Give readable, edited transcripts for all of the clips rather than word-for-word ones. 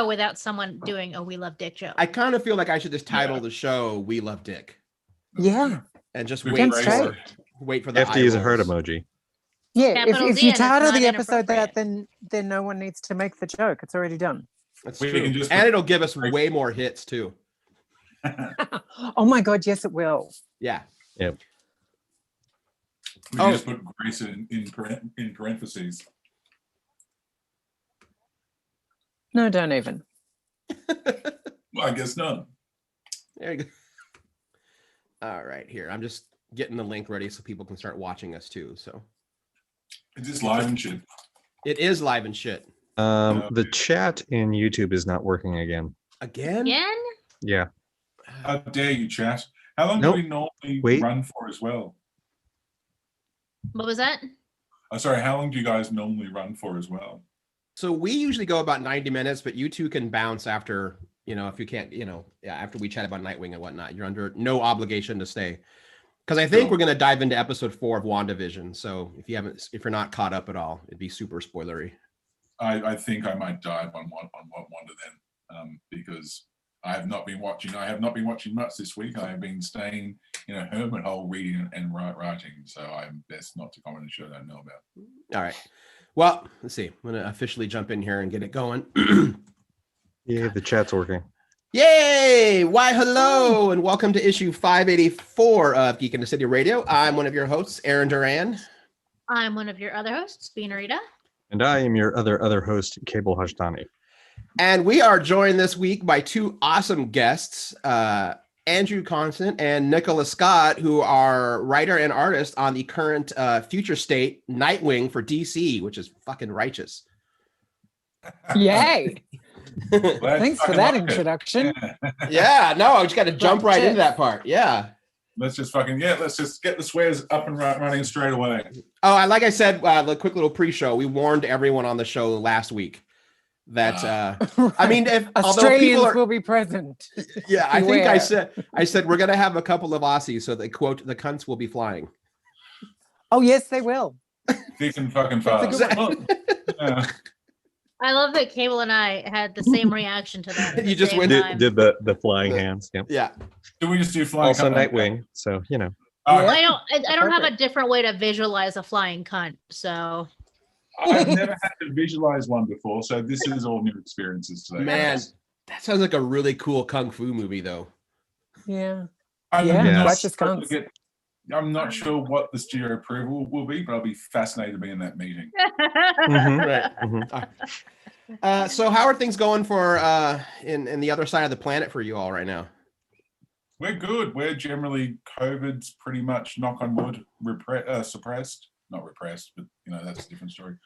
without someone doing a "We Love Dick" joke. I kind of feel like I should just title the show "We Love Dick." Yeah. And just wait for the You have to use a heart rolls. emoji. Yeah, Capital if D you and it's title the not episode that, then no one needs to make the joke. It's already done. That's true. And it'll give us way more hits too. Oh my God, yes, it will. Yeah. Yep. We just put Grace in parentheses. No, don't even. Well, I guess not. There you go. All right, here. I'm just getting the link ready so people can start watching us too. So it's just live and shit. It is live and shit. The chat in YouTube is not working again. Again? Yeah. How dare you, chat? How long do we normally run for as well? What was that? Sorry, how long do you guys normally run for as well? So we usually go about 90 minutes, but you two can bounce after, if you can't, after we chat about Nightwing and whatnot. You're under no obligation to stay. Because I think we're going to dive into episode 4 of WandaVision. So if you're not caught up at all, it'd be super spoilery. I think I might dive on Wanda then, because I have not been watching. I have not been watching much this week. I have been staying in a hermit hole, reading and writing. So I'm best not to comment on a show that I don't know about. All right. Well, let's see. I'm going to officially jump in here and get it going. Yeah, the chat's working. Yay! Why, hello, and welcome to issue 584 of Geek in the City Radio. I'm one of your hosts, Aaron Duran. I'm one of your other hosts, Beanarita. And I am your other host, Cable Hashtani. And we are joined this week by two awesome guests, Andrew Constant and Nicola Scott, who are writer and artist on the current future state Nightwing for DC, which is fucking righteous. Yay! Thanks for that introduction. Yeah, no, I just got to jump right into that part. Yeah. Let's just get the swears up and running straight away. Oh, like I said, the quick little pre-show, we warned everyone on the show last week that I mean, if Australians will be present. Yeah, I think I said we're gonna have a couple of Aussies, so they quote the cunts will be flying. Oh yes, they will. Thick and fucking fast. Yeah. I love that Cable and I had the same reaction to that. You just did the flying hands. Yep. Yeah. Do we just do flying? Also Nightwing, so I don't have a different way to visualize a flying cunt, so I've never had to visualize one before, so this is all new experiences today. Man, that sounds like a really cool kung fu movie, though. Yeah. I'm not sure what the studio approval will be, but I'll be fascinated to be in that meeting. Right. So how are things going for in the other side of the planet for you all right now? We're good. We're generally COVID's pretty much, knock on wood, suppressed. Not repressed, but that's a different story.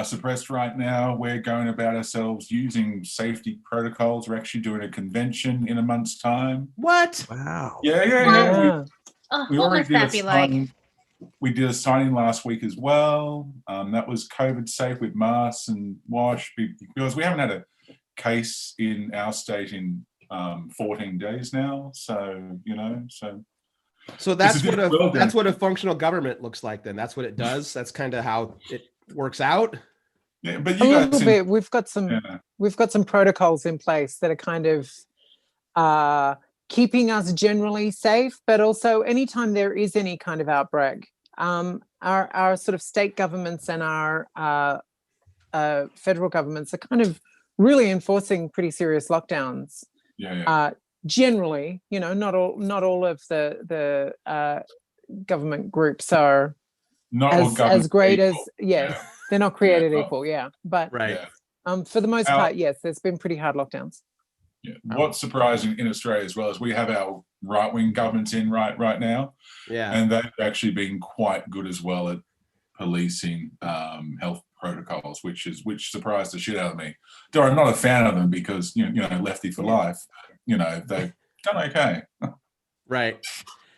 Suppressed right now. We're going about ourselves using safety protocols. We're actually doing a convention in a month's time. What? Wow. Yeah. We what already must that be like? We did a signing last week as well. That was COVID safe with masks and wash, because we haven't had a case in our state in 14 days now. So So that's what a functional government looks like. Then that's what it does. That's kind of how it works out. Yeah, but a little bit. We've got some protocols in place that are kind of keeping us generally safe, but also anytime there is any kind of outbreak, our sort of state governments and our federal governments are kind of really enforcing pretty serious lockdowns. Generally, not all of the government groups are as great as they're not created equal. But for the most part, yes, there's been pretty hard lockdowns. Yeah. What's surprising in Australia as well is we have our right-wing governments in right now, and they've actually been quite good as well at policing health protocols, which surprised the shit out of me. Though I'm not a fan of them because lefty for life. They've done okay. Right.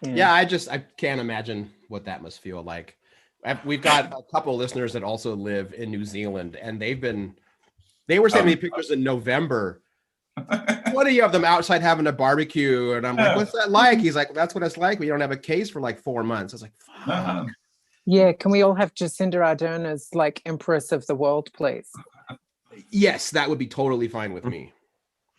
Yeah, I can't imagine what that must feel like. We've got a couple of listeners that also live in New Zealand, and they were sending me pictures in November. 20 of them outside having a barbecue, and I'm like, what's that like? He's like, that's what it's like. We don't have a case for like 4 months. I was like, fuck. Yeah, can we all have Jacinda Ardern as like Empress of the world, please? Yes, that would be totally fine with me.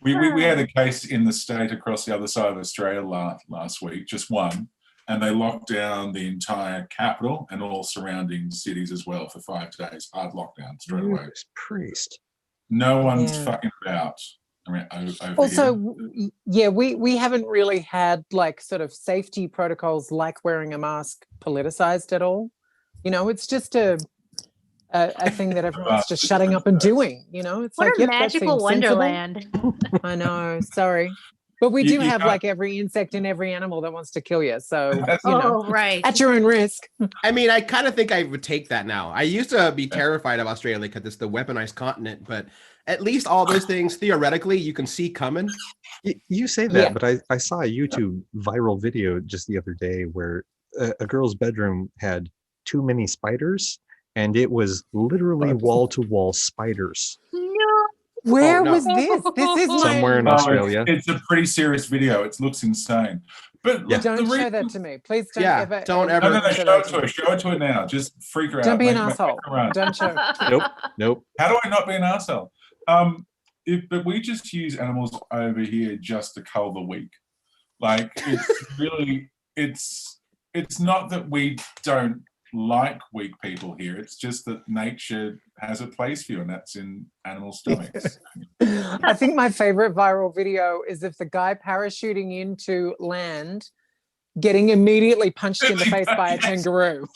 We had a case in the state across the other side of Australia last week, just one, and they locked down the entire capital and all surrounding cities as well for 5 days. Hard lockdown straight away. Priest. No one's fucking about. Over Also, here. yeah, we haven't really had like sort of safety protocols like wearing a mask politicized at all. You know, it's just a thing that everyone's just shutting up and doing. You know, it's What like, a yep, that magical seems sensible. wonderland. I know, sorry. But we You do have can't- like every insect and every animal that wants to kill you. So, you know, Right. at your own risk. I mean, I kind of think I would take that now. I used to be terrified of Australia because it's the weaponized continent, but at least all those things, theoretically, you can see coming. You say that, but I saw a YouTube viral video just the other day where a girl's bedroom had too many spiders, and it was literally wall-to-wall spiders. No. Where was this? This is Somewhere in my... Australia. It's a pretty serious video. It looks insane. But look, Don't show that to me. Please don't ever. Don't ever. No, show it to her. Show it to her now. Just freak her out. Don't be an Make asshole. her run. Don't show. Nope. How do I not be an asshole? But we just use animals over here just to cull the weak. Like it's really, it's not that we don't like weak people here. It's just that nature has a place for you, and that's in animal stomachs. I think my favorite viral video is of the guy parachuting into land, getting immediately punched in the face by a kangaroo.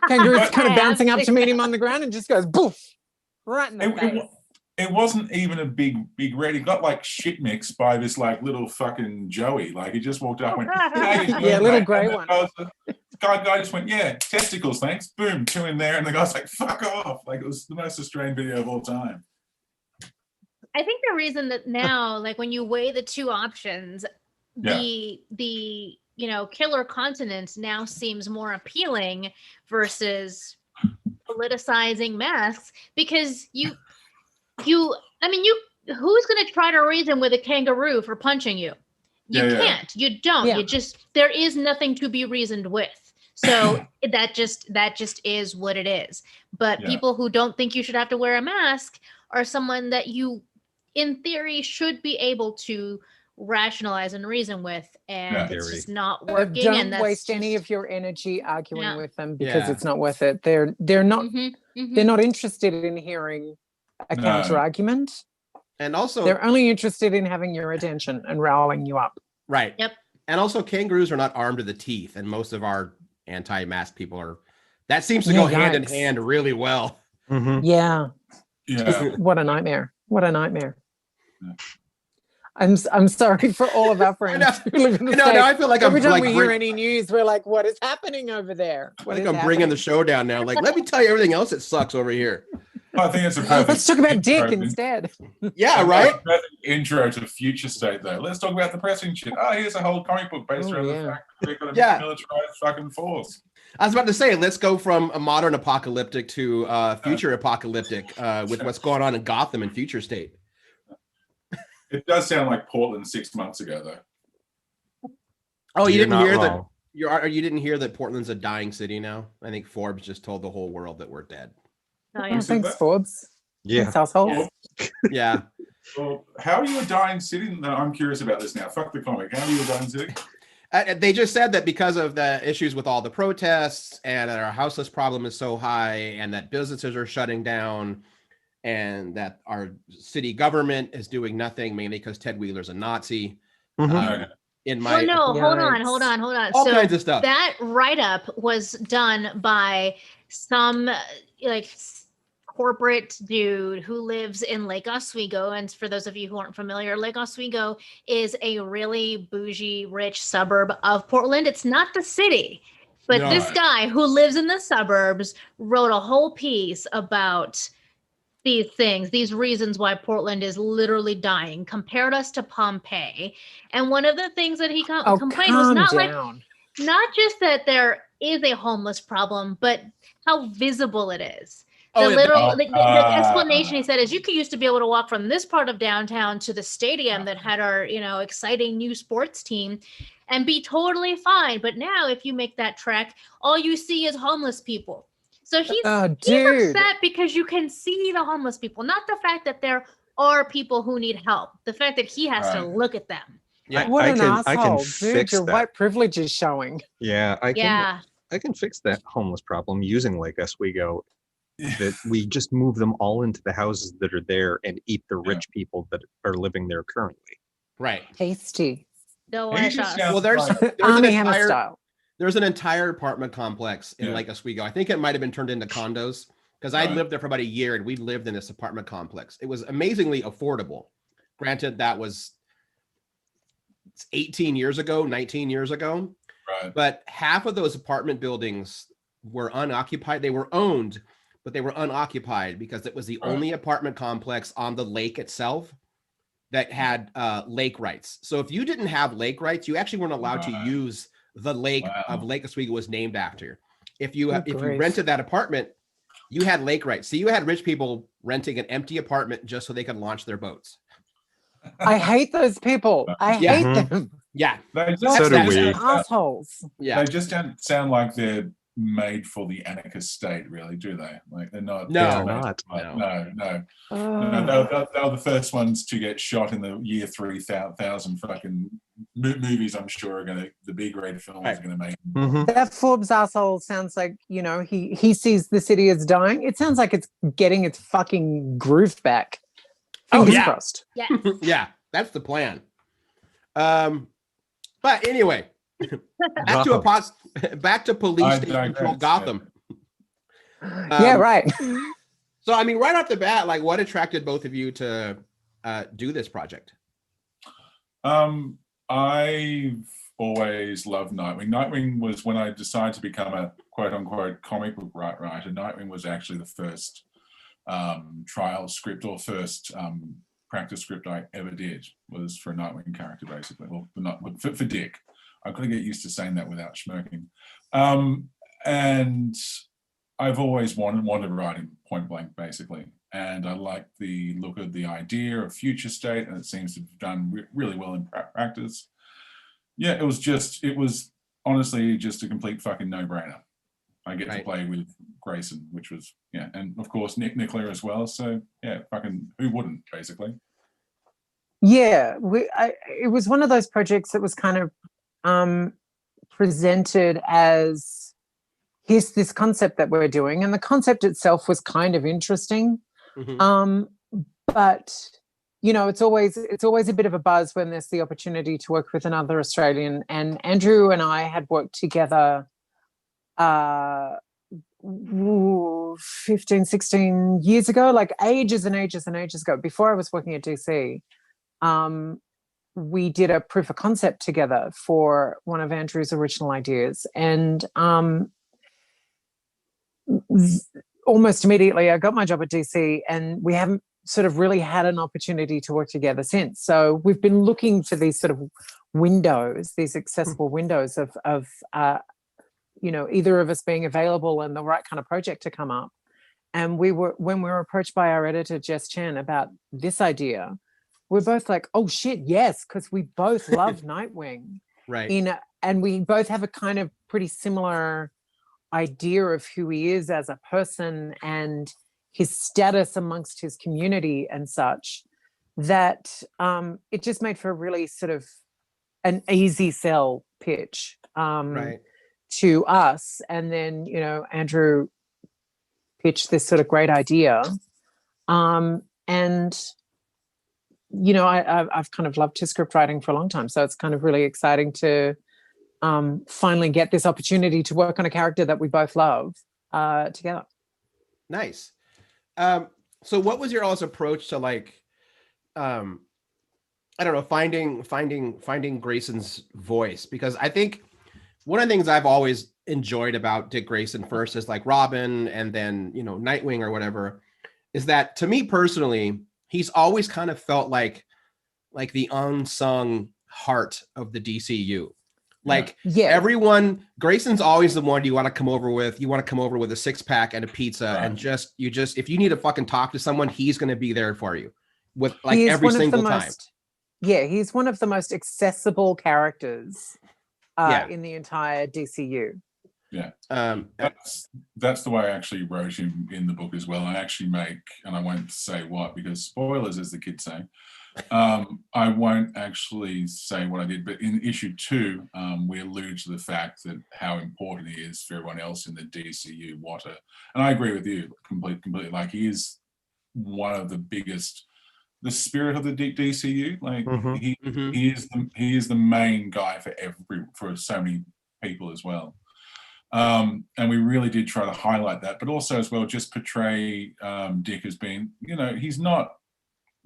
Kangaroo's kind of bouncing up to meet him on the ground and just goes boof right in the face. It wasn't even a big red. He got like shit mixed by this like little fucking Joey. Like he just walked up and went, yeah, little grey one. Guy just went, yeah, testicles, thanks. Boom, 2 in there, and the guy's like, fuck off. Like it was the most Australian video of all time. I think the reason that now, like when you weigh the two options, the killer continent now seems more appealing versus politicizing masks, because who's going to try to reason with a kangaroo for punching you? You can't. You don't. Yeah. There is nothing to be reasoned with. So that just is what it is. But people who don't think you should have to wear a mask are someone that you, in theory, should be able to rationalize and reason with, and it's just not working. Don't waste any of your energy arguing with them, because it's not worth it. They're not they're not interested in hearing a counter argument, and also they're only interested in having your attention and riling you up. Right. Yep. And also, kangaroos are not armed to the teeth, and most of our anti-mask people are. That seems to go hand in hand really well. Mm-hmm. Yeah. What a nightmare! What a nightmare! Yeah. I'm sorry for all of our friends who live in the States. I feel like every time we hear any news, we're like, "What is happening over there?" I think I'm bringing the show down now. Like, let me tell you everything else that sucks over here. I think it's a perfect. Let's talk about Dick instead. Yeah, right. Intro to Future State, though. Let's talk about the pressing shit. Oh, here's a whole comic book based around the fact that we've got a militarized fucking force. I was about to say, let's go from a modern apocalyptic to future apocalyptic with what's going on in Gotham and Future State. It does sound like Portland 6 months ago, though. Oh, you didn't hear that? You didn't hear that Portland's a dying city now? I think Forbes just told the whole world that we're dead. Oh, yeah. Thanks, Forbes. Yeah. Thanks, households. Yeah. Well, how are you a dying city? No, I'm curious about this now. Fuck the comic. How are you a dying city? They just said that because of the issues with all the protests and that our houseless problem is so high and that businesses are shutting down and that our city government is doing nothing, mainly because Ted Wheeler's a Nazi. Mm-hmm. Hold on. All kinds of stuff. That write-up was done by some corporate dude who lives in Lake Oswego. And for those of you who aren't familiar, Lake Oswego is a really bougie, rich suburb of Portland. It's not the city, but this guy who lives in the suburbs wrote a whole piece about these things, these reasons why Portland is literally dying, compared us to Pompeii. And one of the things that he complained was not just that there is a homeless problem, but how visible it is. The explanation he said is you used to be able to walk from this part of downtown to the stadium that had our, exciting new sports team and be totally fine. But now if you make that trek, all you see is homeless people. So he's dude. upset because you can see the homeless people, not the fact that there are people who need help. The fact that he has to look at them. Yeah, what an asshole, I can dude! fix Your that. white privilege is showing. Yeah, I Yeah. can fix that homeless problem using Lake Oswego. That we just move them all into the houses that are there and eat the rich people that are living there currently. Right. Tasty. Delicious. Well, there's Army an Hammer entire style. there's an entire apartment complex in Lake Oswego. I think it might have been turned into condos because I lived there for about a year and we lived in this apartment complex. It was amazingly affordable. Granted, that was 18 years ago, 19 years ago. Right. But half of those apartment buildings were unoccupied. They were owned, but they were unoccupied because it was the only apartment complex on the lake itself that had lake rights. So if you didn't have lake rights, you actually weren't allowed to use the lake of Lake Oswego was named after. If you rented that apartment, you had lake rights. So you had rich people renting an empty apartment just so they could launch their boats. I hate those people. I hate them. Yeah. So do we. Assholes. Yeah. They just don't sound like they're made for the anarchist state, really, do they? Like they're not. No, No. They were the first ones to get shot in the year 3000. Fucking movies, I'm sure, are gonna the big red films are gonna make. That Forbes asshole sounds like, you know, he sees the city as dying. It sounds like it's getting its fucking groove back. Fingers crossed. Yeah. Yeah, that's the plan. But anyway, back to police state control Gotham. Yeah, right. So, I mean, right off the bat, like, what attracted both of you to do this project? I've always loved Nightwing. Nightwing was when I decided to become a quote-unquote comic book writer. Nightwing was actually the first trial script or first practice script I ever did was for a Nightwing character, basically. Well, for Dick. I've got to get used to saying that without smirking. And I've always wanted writing point blank, basically. And I like the look of the idea of Future State, and it seems to have done really well in practice. Yeah, it was honestly just a complete fucking no-brainer. I get to play with Grayson, which was, and of course Nicola as well. So fucking who wouldn't, basically. Yeah, it was one of those projects that was kind of presented as, here's this concept that we're doing, and the concept itself was kind of interesting. But you know, it's always a bit of a buzz when there's the opportunity to work with another Australian. And Andrew and I had worked together 15, 16 years ago, like ages and ages and ages ago, before I was working at DC. We did a proof of concept together for one of Andrew's original ideas. And almost immediately I got my job at DC, and we haven't sort of really had an opportunity to work together since. So we've been looking for these sort of windows, these accessible windows of you know, either of us being available and the right kind of project to come up. And when we were approached by our editor, Jess Chen, about this idea, we're both like, oh shit, yes, because we both love Nightwing. Right. And we both have a kind of pretty similar idea of who he is as a person and his status amongst his community and such, that it just made for a really sort of an easy sell pitch to us. And then, you know, Andrew pitched this sort of great idea. And, you know, I've kind of loved his script writing for a long time. So it's kind of really exciting to finally get this opportunity to work on a character that we both love together. Nice. So what was your all's approach to, like, I don't know, finding Grayson's voice? Because I think one of the things I've always enjoyed about Dick Grayson, first is like Robin and then, you know, Nightwing or whatever, is that to me personally, he's always kind of felt like the unsung heart of the DCU. Like everyone, Grayson's always the one you want to come over with. You want to come over with a 6-pack and a pizza, and if you need to fucking talk to someone, he's going to be there for you with like every single time. Yeah, he's one of the most accessible characters in the entire DCU. Yeah. That's the way I actually wrote him in the book as well. I actually make, and I won't say what because spoilers, as the kids say. I won't actually say what I did, but in issue 2, we allude to the fact that how important he is for everyone else in the DCU. And I agree with you completely. Like, he is one of the biggest, the spirit of the DCU. Like, he is the main guy for so many people as well. And we really did try to highlight that, but also as well just portray Dick as being, he's not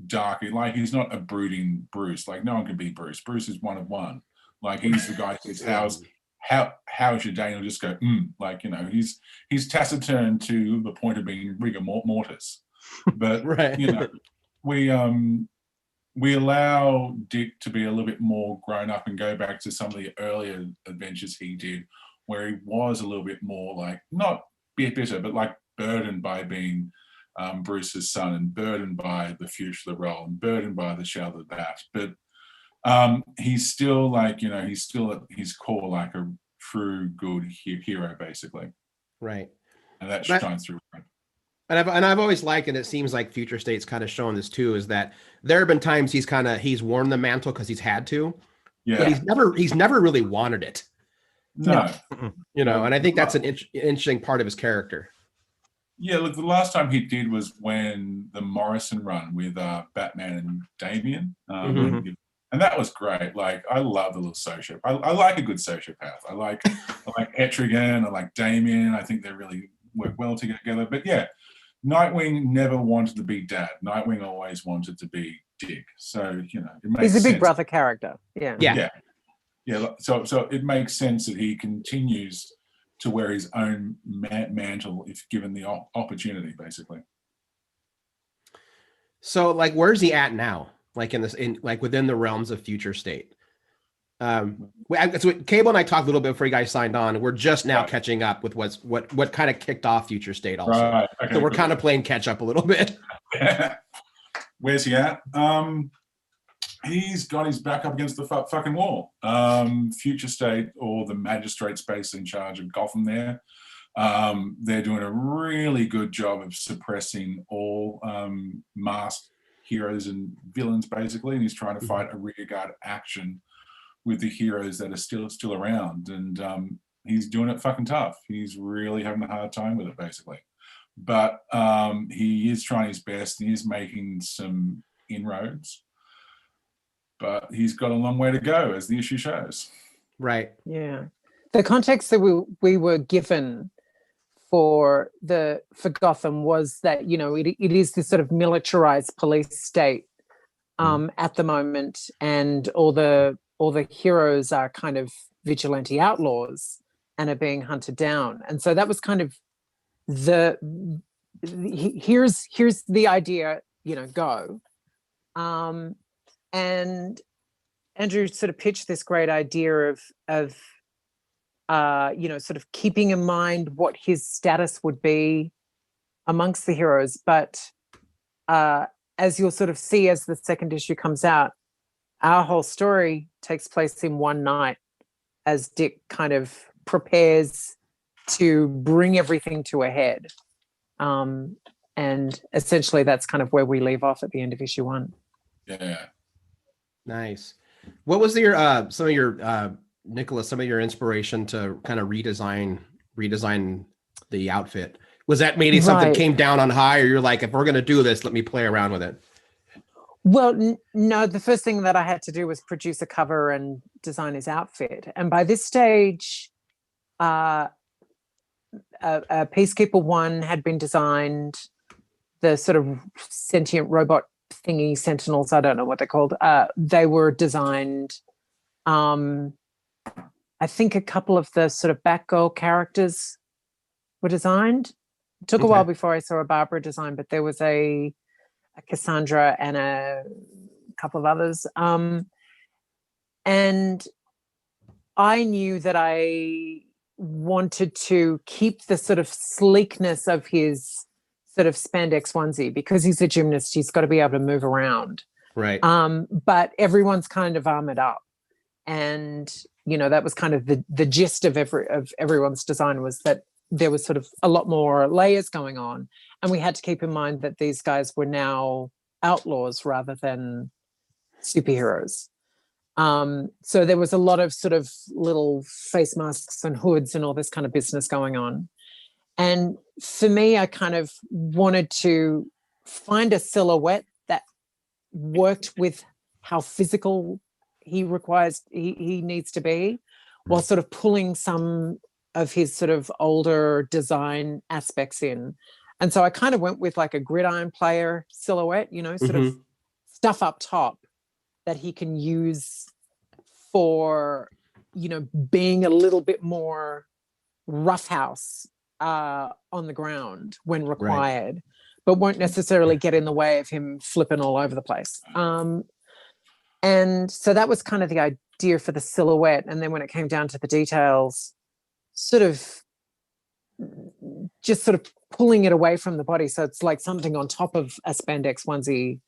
dark, like he's not a brooding Bruce. Like, no one can be Bruce. Bruce is one of one. Like, he's the guy who says, how's your day? And he'll just go, like, he's taciturn to the point of being rigor mortis. But we allow Dick to be a little bit more grown up and go back to some of the earlier adventures he did, where he was a little bit more like, not bitter, but like burdened by being Bruce's son, and burdened by the future of the role, and burdened by the shadow of that. But he's still like, he's still at his core like a true good hero, basically. Right. And that shines through. And I've always liked, and it seems like Future State's kind of showing this too, is that there have been times he's worn the mantle because he's had to, but he's never really wanted it. No. And I think that's an interesting part of his character. Yeah, look, the last time he did was when the Morrison run with Batman and Damian. And that was great. Like, I love the little sociopath. I like a good sociopath. I like Etrigan. I like Damian. I think they really work well together. But yeah, Nightwing never wanted to be Dad. Nightwing always wanted to be Dick. So, it makes sense. He's a big brother character. Yeah. So it makes sense that he continues to wear his own mantle if given the opportunity, basically. So, like, where's he at now? Like within the realms of Future State. So Cable and I talked a little bit before you guys signed on. We're just now catching up with what kind of kicked off Future State also. Right. Okay, so we're kind of playing catch up a little bit. Where's he at? He's got his back up against the fucking wall. Future State, or the magistrates based in charge of Gotham there, they're doing a really good job of suppressing all masked heroes and villains, basically, and he's trying to fight a rearguard action with the heroes that are still around, and he's doing it fucking tough. He's really having a hard time with it, basically. But he is trying his best, and he's making some inroads. But he's got a long way to go, as the issue shows. Right. Yeah. The context that we were given for Gotham was that, it is this sort of militarized police state at the moment, and all the heroes are kind of vigilante outlaws and are being hunted down. And so that was kind of here's the idea, go. And Andrew sort of pitched this great idea of sort of keeping in mind what his status would be amongst the heroes. But as you'll sort of see as the second issue comes out, our whole story takes place in one night as Dick kind of prepares to bring everything to a head. And essentially that's kind of where we leave off at the end of issue 1. Yeah. Nice. What was Nicola, some of your inspiration to kind of redesign the outfit? Was that maybe something came down on high, or you're like, if we're going to do this, let me play around with it? Well, no, the first thing that I had to do was produce a cover and design his outfit. And by this stage, a Peacekeeper 1 had been designed. The sort of sentient robot thingy Sentinels, I don't know what they're called. They were designed. I think a couple of the sort of Batgirl characters were designed. It took a while before I saw a Barbara design, but there was a Cassandra and a couple of others. And I knew that I wanted to keep the sort of sleekness of his sort of spandex onesie, because he's a gymnast. He's got to be able to move around. Right. But everyone's kind of armored up. And, you know, that was kind of the gist of everyone's design, was that there was sort of a lot more layers going on. And we had to keep in mind that these guys were now outlaws rather than superheroes. So there was a lot of sort of little face masks and hoods and all this kind of business going on. And for me, I kind of wanted to find a silhouette that worked with how physical he needs to be, while sort of pulling some of his sort of older design aspects in. And so I kind of went with like a gridiron player silhouette, you know, sort of stuff up top that he can use for, you know, being a little bit more roughhouse on the ground when required, but won't necessarily get in the way of him flipping all over the place. And so that was kind of the idea for the silhouette. And then when it came down to the details, sort of pulling it away from the body. So it's like something on top of a spandex onesie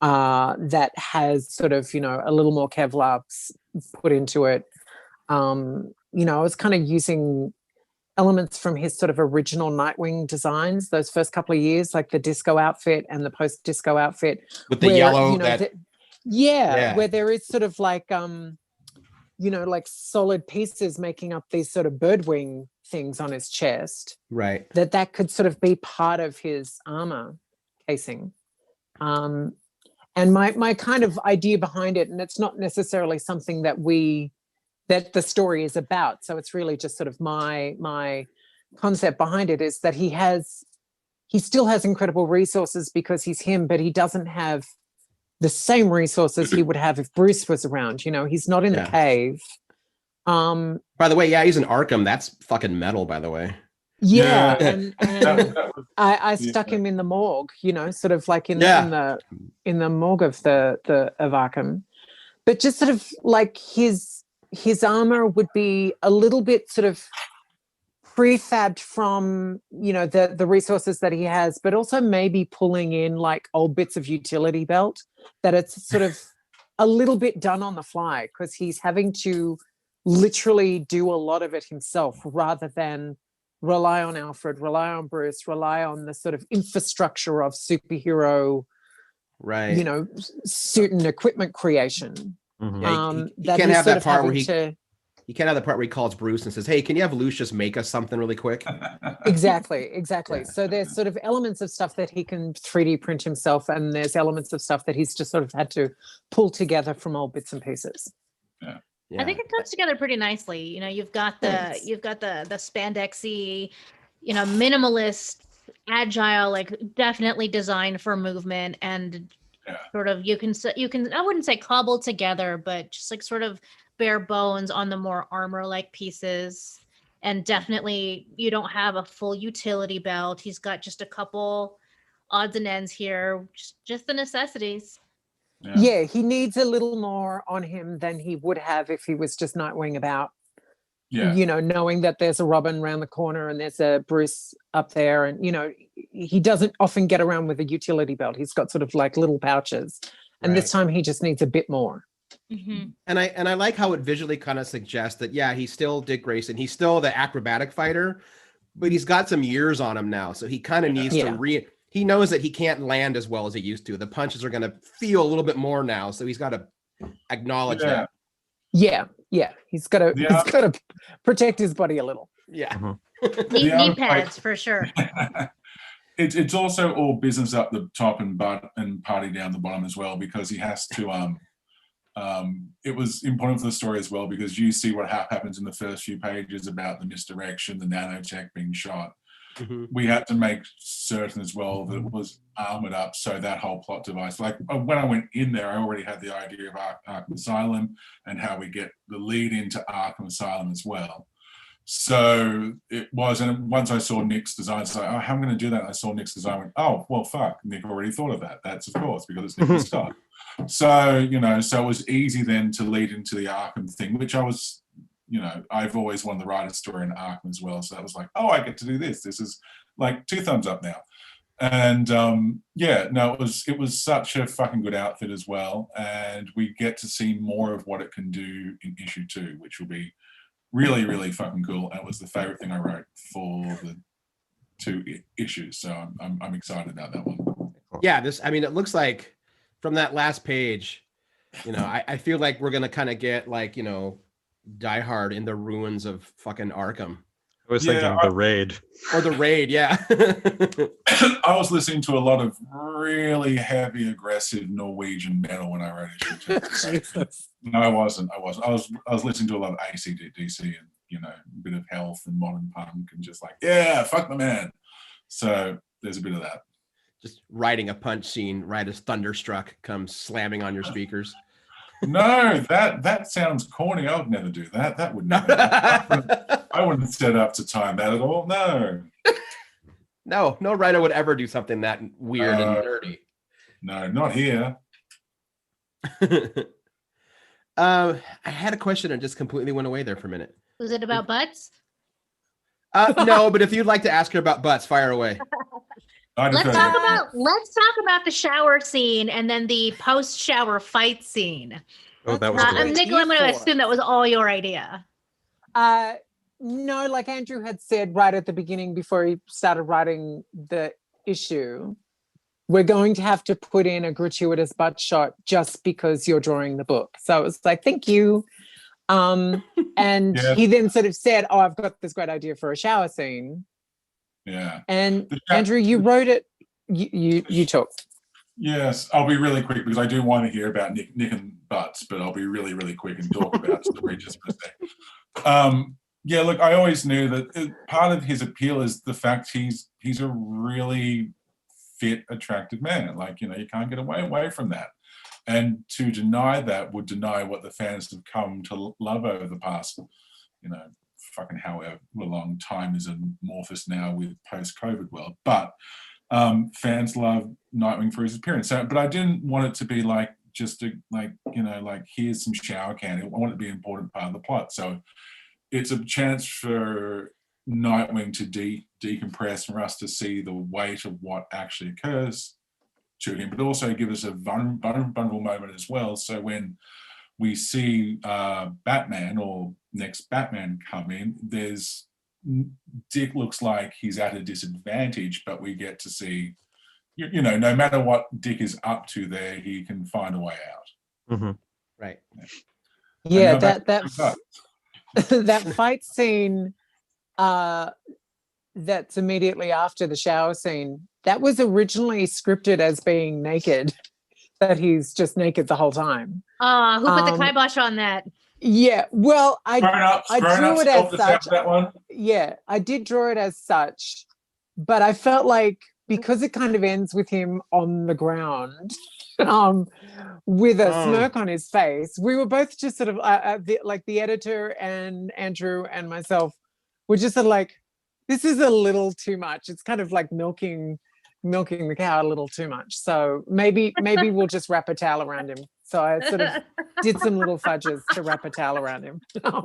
that has sort of, you know, a little more Kevlar put into it. You know, I was kind of using elements from his sort of original Nightwing designs, those first couple of years, like the disco outfit and the post-disco outfit. With the yellow, you know, where there is sort of like, you know, like solid pieces making up these sort of bird wing things on his chest. Right. That could sort of be part of his armor casing. And my kind of idea behind it, and it's not necessarily something that the story is about. So it's really just sort of my concept behind it, is that he still has incredible resources because he's him, but he doesn't have the same resources he would have if Bruce was around. You know, he's not in the cave. By the way, yeah, he's in Arkham. That's fucking metal, by the way. Yeah, and I stuck him in the morgue, you know, sort of like in the morgue of the Arkham. But just sort of like his armor would be a little bit sort of prefabbed from, you know, the resources that he has, but also maybe pulling in like old bits of utility belt, that it's sort of a little bit done on the fly, because he's having to literally do a lot of it himself rather than rely on Alfred, rely on Bruce, rely on the sort of infrastructure of superhero, you know, suit and equipment creation. You can't have that part where you can't have the part where he calls Bruce and says, "Hey, can you have Lucius make us something really quick?" Exactly. So there's sort of elements of stuff that he can 3D print himself, and there's elements of stuff that he's just sort of had to pull together from old bits and pieces. Yeah. I think it comes together pretty nicely. You know, you've got the spandexy, you know, minimalist, agile, like definitely designed for movement, and sort of you can I wouldn't say cobbled together, but just like sort of bare bones on the more armor-like pieces. And definitely you don't have a full utility belt. He's got just a couple odds and ends here, just the necessities. Yeah, he needs a little more on him than he would have if he was just Nightwing about. You know, knowing that there's a Robin around the corner and there's a Bruce up there, and, you know, he doesn't often get around with a utility belt. He's got sort of like little pouches, and this time he just needs a bit more. And I like how it visually kind of suggests that, yeah, he's still Dick Grayson. He's still the acrobatic fighter, but he's got some years on him now. So he kind of needs to he knows that he can't land as well as he used to. The punches are going to feel a little bit more now. So he's got to acknowledge that. Yeah. He's got to protect his body a little. Yeah. Knee pads for sure. It's also all business up the top and party down the bottom as well, because he has to it was important for the story as well, because you see what happens in the first few pages about the misdirection, the nanotech being shot. We had to make certain as well that it was armored up, so that whole plot device, like when I went in there, I already had the idea of Arkham Asylum and how we get the lead into Arkham Asylum as well. So it was, and once I saw Nick's design, it's like, oh, how am I going to do that? I saw Nick's design, went, oh, well, fuck, Nick already thought of that. That's, of course, because it's Nick's stuff. So, you know, so it was easy then to lead into the Arkham thing, which I was, you know, I've always wanted to write a story in Arkham as well. So that was like, oh, I get to do this. This is like 2 thumbs up now. And it was such a fucking good outfit as well. And we get to see more of what it can do in issue 2, which will be really, really fucking cool. And it was the favorite thing I wrote for the 2 issues. So I'm excited about that one. Yeah, it looks like from that last page, I feel like we're gonna kind of get like, Die Hard in the ruins of fucking Arkham. I was thinking The Raid. Or The Raid, yeah. I was listening to a lot of really heavy, aggressive Norwegian metal when I wrote issue 2. No, I wasn't. I was listening to a lot of AC/DC and, a bit of Health and modern punk and just like, yeah, fuck the man. So there's a bit of that. Just writing a punch scene right as Thunderstruck comes slamming on your speakers. No, that sounds corny. I would never do that. That would never. I wouldn't set up to time that at all. No. No writer would ever do something that weird and nerdy. No, not here. I had a question and just completely went away there for a minute. Was it about butts? No, but if you'd like to ask her about butts, fire away. Let's talk about the shower scene and then the post-shower fight scene. Oh, that was Nicola, I'm going to assume that was all your idea. No, like Andrew had said right at the beginning before he started writing the issue, we're going to have to put in a gratuitous butt shot just because you're drawing the book. So it was like, thank you. And he then sort of said, oh, I've got this great idea for a shower scene. Yeah. And Andrew, you wrote it. You talk. Yes, I'll be really quick because I do want to hear about Nick and butts, but I'll be really, really quick and talk about story just for a sec. Yeah, look, I always knew that part of his appeal is the fact he's a really fit, attractive man. Like, you can't get away from that. And to deny that would deny what the fans have come to love over the past, fucking however long time is amorphous now with post-COVID world. But fans love Nightwing for his appearance. So, but I didn't want it to be like just here's some shower candy. I want it to be an important part of the plot. So it's a chance for Nightwing to decompress, for us to see the weight of what actually occurs to him, but also give us a vulnerable moment as well. So when we see Batman or next Batman come in, Dick looks like he's at a disadvantage, but we get to see, no matter what Dick is up to there, he can find a way out. Mm-hmm. Right. Yeah, that fight scene that's immediately after the shower scene, that was originally scripted as being naked, that he's just naked the whole time. Who put the kibosh on that? Yeah, well, I drew it as such. That one. Yeah, I did draw it as such, but I felt like because it kind of ends with him on the ground with a smirk on his face, we were both just sort of the editor and Andrew and myself were just sort of like, this is a little too much. It's kind of like milking the cow a little too much. So maybe we'll just wrap a towel around him. So I sort of did some little fudges to wrap a towel around him. But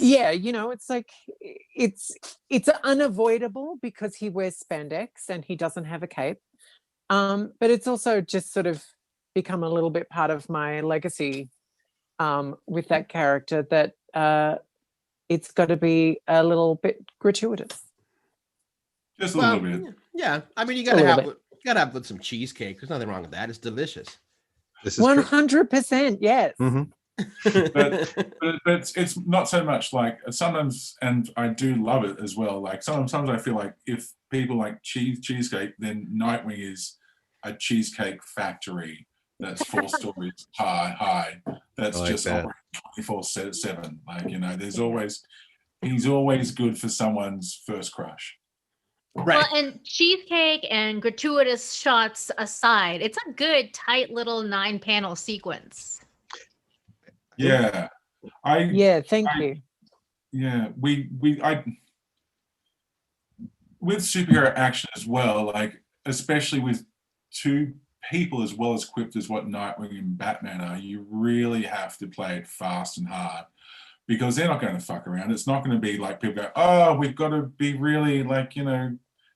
yeah, it's like it's unavoidable because he wears spandex and he doesn't have a cape. But it's also just sort of become a little bit part of my legacy with that character, that it's got to be a little bit gratuitous. Just a little bit. Yeah. I mean, you gotta have with some cheesecake. There's nothing wrong with that. It's delicious. This is 100%, yes. Mm-hmm. but it's not so much like sometimes, and I do love it as well. Like sometimes I feel like if people like cheesecake, then Nightwing is a cheesecake factory that's 4 stories high. That's like just 24/7. Like, he's always good for someone's first crush. Right. Well, and cheesecake and gratuitous shots aside, it's a good, tight little 9-panel sequence. Yeah. Thank you. Yeah, I with superhero action as well, like especially with 2 people as well as equipped as what Nightwing and Batman are, you really have to play it fast and hard because they're not going to fuck around. It's not going to be like people go, oh, we've got to be really like,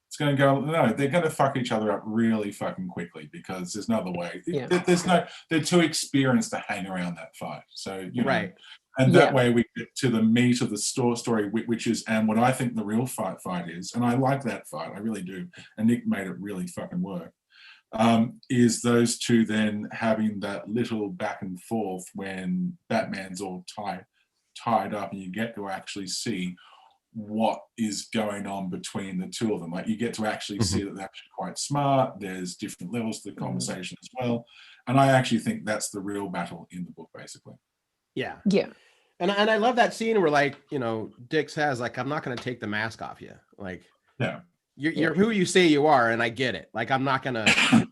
it's going to go, no, they're going to fuck each other up really fucking quickly because there's no other way. They're too experienced to hang around that fight. So, you know, right. And that way we get to the meat of the story, which is, and what I think the real fight is, and I like that fight, I really do, and Nick made it really fucking work, is those two then having that little back and forth when Batman's all tied up and you get to actually see what is going on between the two of them. Like you get to actually see that they're actually quite smart. There's different levels to the conversation as well. And I actually think that's the real battle in the book, basically. Yeah. Yeah. And I love that scene where, like, you know, Dick says, like, I'm not going to take the mask off you. Like, you're who you say you are. And I get it. Like, I'm not going to,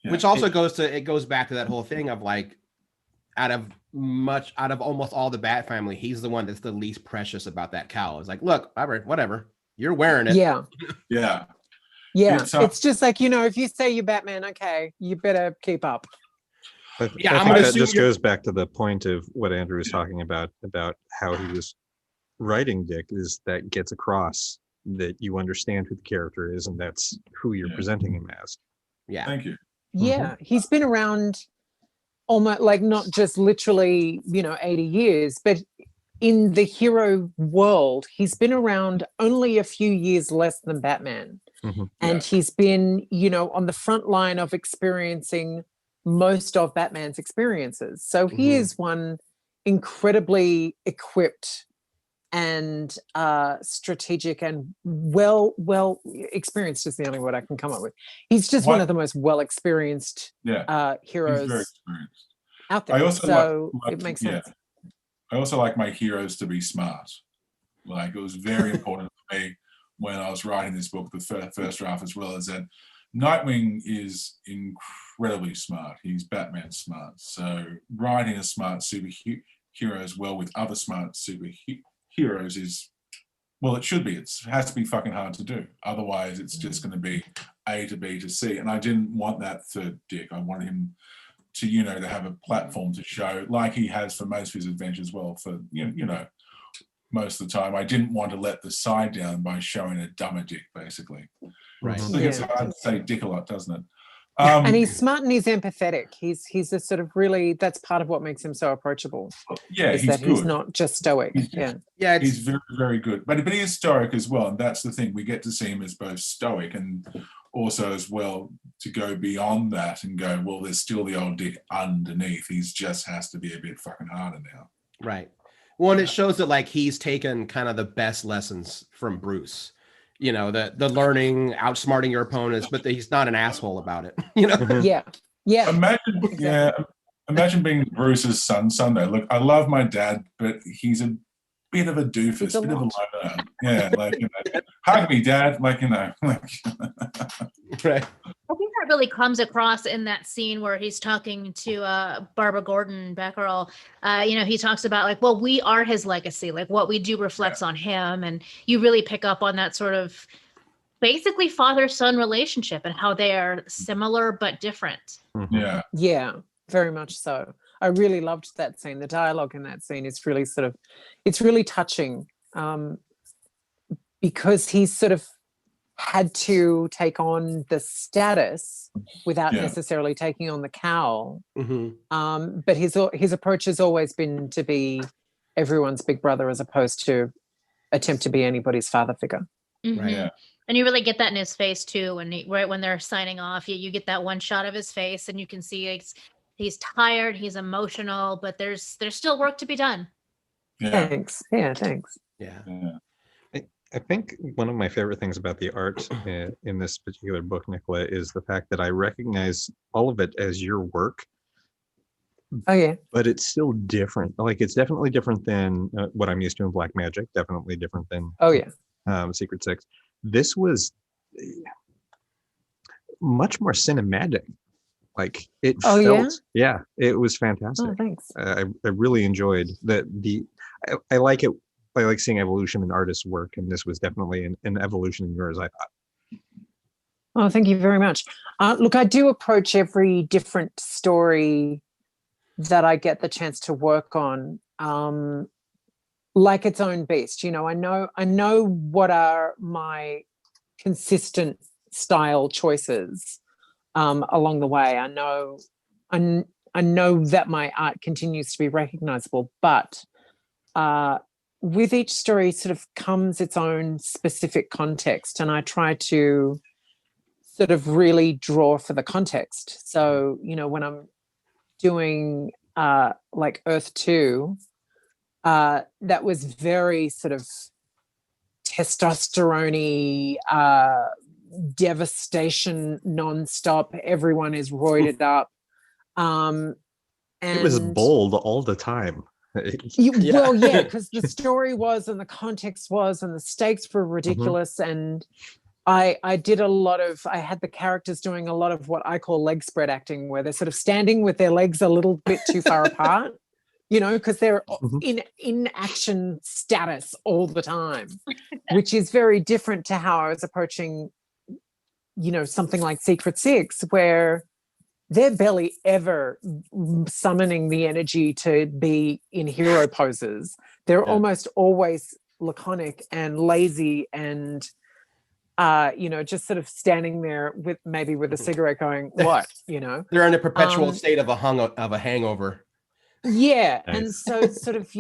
which also goes back to that whole thing of like, out of almost all the Bat family, he's the one that's the least precious about that cowl. It's like, look, whatever, you're wearing it. Yeah. Yeah. It's just like, you know, if you say you're Batman, okay, you better keep up. I think that just goes back to the point of what Andrew was talking about how he was writing Dick, is that gets across that you understand who the character is and that's who you're presenting him as. Yeah. Thank you. Yeah. He's been around almost, like, not just literally, you know, 80 years, but in the hero world, he's been around only a few years less than Batman. And he's been, you know, on the front line of experiencing most of Batman's experiences. So he is one incredibly equipped and strategic and well experienced is the only word I can come up with. He's just one of the most well experienced heroes out there. It makes sense. I also like my heroes to be smart. Like, it was very important to me when I was writing this book, the first draft, as well, as that Nightwing is incredibly smart. He's Batman smart. So writing a smart superhero as well with other smart superheroes is, well, it should be. It has to be fucking hard to do. Otherwise, it's just going to be A to B to C. And I didn't want that for Dick. I wanted him to, you know, to have a platform to show, like he has for most of his adventures. Well, for you know, most of the time, I didn't want to let the side down by showing a dumber Dick, basically. Right. So it's hard to say Dick a lot, doesn't it? And he's smart and he's empathetic. He's a sort of really, that's part of what makes him so approachable. Yeah, he's good. He's not just stoic. He's very, very good. But he is stoic as well, and that's the thing. We get to see him as both stoic and also as well to go beyond that and go, well, there's still the old Dick underneath. He just has to be a bit fucking harder now. Right. Well, and it shows that, like, he's taken kind of the best lessons from Bruce. You know, the learning, outsmarting your opponents, but he's not an asshole about it. You know? Yeah. Imagine being Bruce's son someday. Look, I love my dad, but he's a bit of a doofus, bit of a loner. Yeah, like, you know, hug me, Dad. Like, you know, like. Right. I think that really comes across in that scene where he's talking to Barbara Gordon, Batgirl. You know, he talks about, like, well, we are his legacy. Like, what we do reflects on him. And you really pick up on that sort of basically father-son relationship and how they are similar but different. Yeah. Yeah, very much so. I really loved that scene. The dialogue in that scene is really sort of, it's really touching, because he's sort of had to take on the status without necessarily taking on the cowl. But his approach has always been to be everyone's big brother as opposed to attempt to be anybody's father figure. Right. Yeah. And you really get that in his face too. Right when they're signing off, you get that one shot of his face and you can see he's tired, he's emotional, but there's still work to be done. Yeah. Thanks. Yeah, thanks. Yeah. I think one of my favorite things about the art in this particular book, Nicola, is the fact that I recognize all of it as your work. Oh, yeah. But it's still different. Like, it's definitely different than what I'm used to in Black Magic. Definitely different than Secret Six. This was much more cinematic. Like, it felt, it was fantastic. Oh, thanks. I really enjoyed I like it. I like seeing evolution in artists' work, and this was definitely an evolution in yours, I thought. Oh, thank you very much. Look, I do approach every different story that I get the chance to work on like its own beast. You know, I know what are my consistent style choices along the way. I know that my art continues to be recognizable, but with each story sort of comes its own specific context, and I try to sort of really draw for the context. So, when I'm doing like Earth 2, that was very sort of testosterone-y, devastation nonstop. Everyone is roided up. And it was bold all the time. Well, yeah, because the story was, and the context was, and the stakes were ridiculous. And I had the characters doing a lot of what I call leg spread acting, where they're sort of standing with their legs a little bit too far apart, because they're in action status all the time, which is very different to how I was approaching, something like Secret Six, where they're barely ever summoning the energy to be in hero poses. They're almost always laconic and lazy and, just sort of standing there with a cigarette going, what, They're in a perpetual state of a hangover. Yeah. Nice. And so sort of,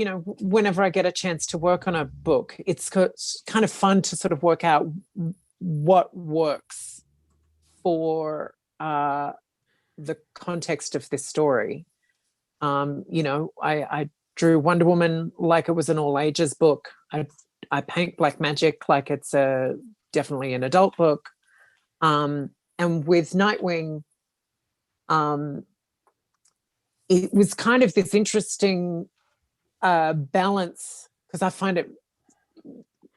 whenever I get a chance to work on a book, it's kind of fun to sort of work out what works for, the context of this story. I drew Wonder Woman like it was an all ages book. I paint Black Magic like it's definitely an adult book. And with Nightwing, it was kind of this interesting balance, because I find it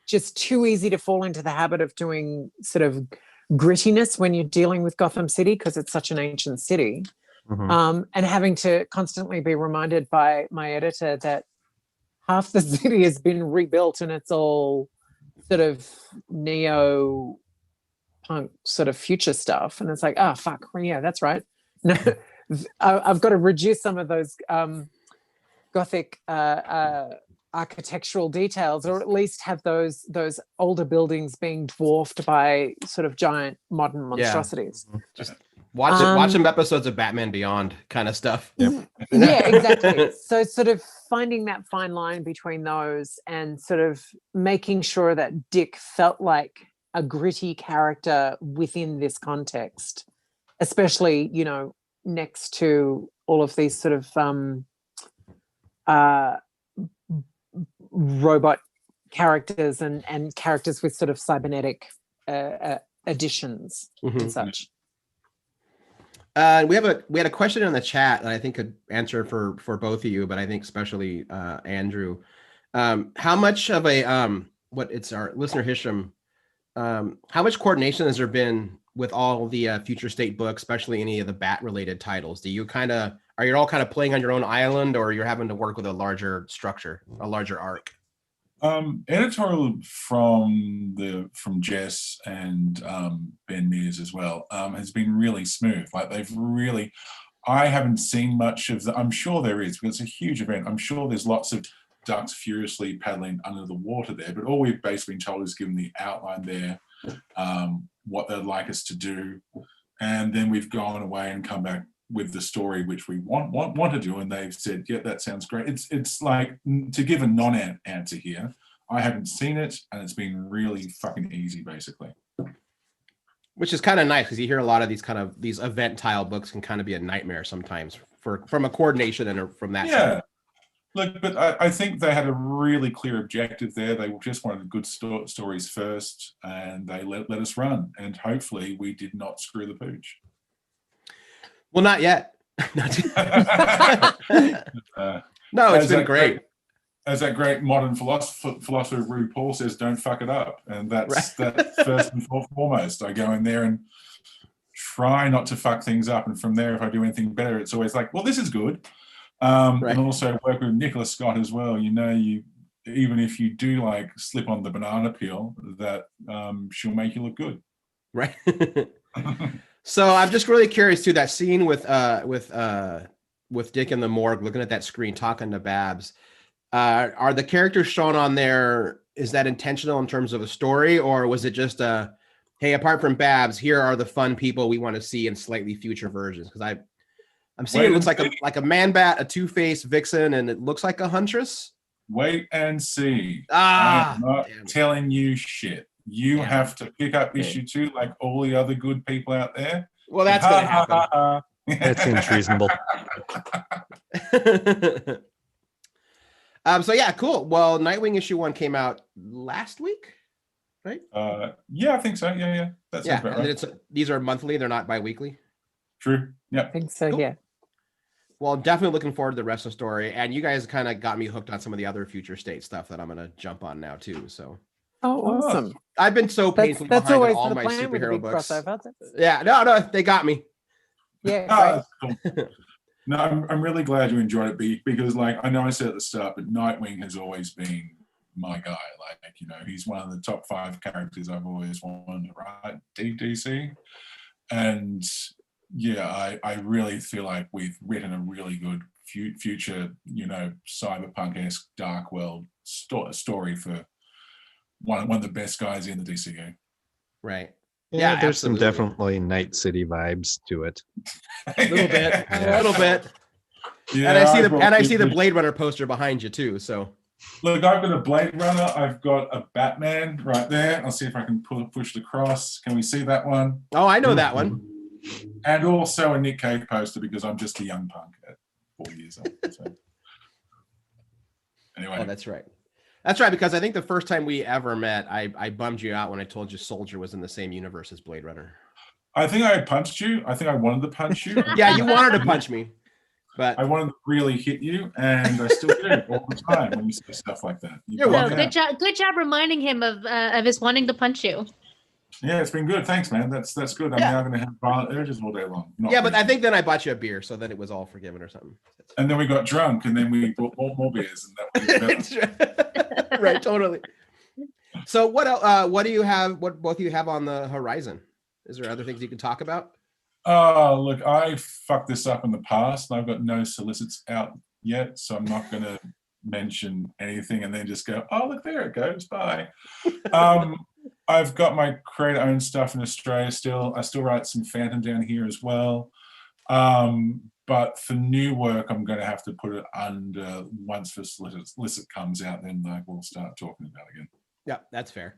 just too easy to fall into the habit of doing sort of grittiness when you're dealing with Gotham City, because it's such an ancient city. And having to constantly be reminded by my editor that half the city has been rebuilt and it's all sort of neo punk sort of future stuff. And it's like, oh, fuck, yeah, that's right. No, I've got to reduce some of those Gothic architectural details, or at least have those older buildings being dwarfed by sort of giant modern monstrosities. Just watch some episodes of Batman Beyond kind of stuff. Yeah, exactly. So sort of finding that fine line between those and sort of making sure that Dick felt like a gritty character within this context, especially, next to all of these sort of robot characters and characters with sort of cybernetic additions and such. We had a question in the chat that I think could answer for both of you, but I think especially Andrew. How much of it's our listener Hisham? How much coordination has there been with all the future state books, especially any of the Bat related titles? Are you all kind of playing on your own island, or you're having to work with a larger structure, a larger arc? Editorial from Jess and Ben Mears as well has been really smooth. Like I haven't seen much of I'm sure there is, because it's a huge event. I'm sure there's lots of ducks furiously paddling under the water there, but all we've basically been told is given the outline there, what they'd like us to do, and then we've gone away and come back with the story which we want to do, and they've said, yeah, that sounds great. It's like, to give a non-answer here, I haven't seen it, and it's been really fucking easy, basically. Which is kind of nice, because you hear a lot of these event tile books can kind of be a nightmare sometimes from a coordination and from that. Yeah. Side. Look, but I think they had a really clear objective there. They just wanted good stories first, and they let us run. And hopefully we did not screw the pooch. Well, not yet. No, it's been great. As that great modern philosopher RuPaul says, don't fuck it up. And that's first and foremost. I go in there and try not to fuck things up. And from there, if I do anything better, it's always like, well, this is good. And also work with Nicola Scott as well. You even if you do like slip on the banana peel, that she'll make you look good. Right. So I'm just really curious too, that scene with Dick in the morgue, looking at that screen, talking to Babs. Are the characters shown on there, is that intentional in terms of a story, or was it just hey, apart from Babs, here are the fun people we want to see in slightly future versions. Because I'm seeing it looks like a Man Bat, a Two-Face, Vixen, and it looks like a Huntress. Wait and see. I'm not telling you shit. You have to pick up issue 2 like all the other good people out there. Well, that's going to happen. That seems reasonable. So yeah, cool. Well, Nightwing issue 1 came out last week, right? Yeah, I think so. Yeah. That's and right. These are monthly. They're not bi-weekly. True. Yeah. I think so. Cool. Yeah. Well, definitely looking forward to the rest of the story. And you guys kind of got me hooked on some of the other Future State stuff that I'm going to jump on now too. So. Oh, awesome. I've been so painfully that's behind always all the my plan with superhero big books. Crossover. Yeah, no, they got me. Yeah. Cool. No, I'm really glad you enjoyed it, because like I know I said at the start, but Nightwing has always been my guy. Like, you know, he's one of the top 5 characters I've always wanted to write DC. And yeah, I really feel like we've written a really good future, you know, cyberpunk-esque dark world story for one of the best guys in the DC game. Right. Yeah, there's some definitely Night City vibes to it. A little bit. A little bit. Yeah, and I see the Blade Runner poster behind you too. So look, I've got a Blade Runner, I've got a Batman right there. I'll see if I can push it across. Can we see that one? Oh, I know that one. And also a Nick Cage poster, because I'm just a young punk at 4 years old. So. Anyway. Oh, that's right. That's right, because I think the first time we ever met, I bummed you out when I told you Soldier was in the same universe as Blade Runner. I think I punched you. I think I wanted to punch you. Yeah, you wanted to punch me. But I wanted to really hit you, and I still do all the time when you say stuff like that. Good job reminding him of his wanting to punch you. Yeah, it's been good. Thanks, man. That's good. I'm now going to have violent urges all day long. But I think then I bought you a beer, so that it was all forgiven or something. And then we got drunk, and then we bought more beers, and that was better. Right, totally. So what else? What do you have? What both of you have on the horizon? Is there other things you can talk about? Oh, look, I fucked this up in the past, and I've got no solicits out yet, so I'm not going to mention anything and then just go, oh, look, there it goes. Bye. I've got my creator-owned stuff in Australia still. I still write some Phantom down here as well. But for new work, I'm going to have to put it under, once the solicit comes out, then we'll start talking about it again. Yeah, that's fair.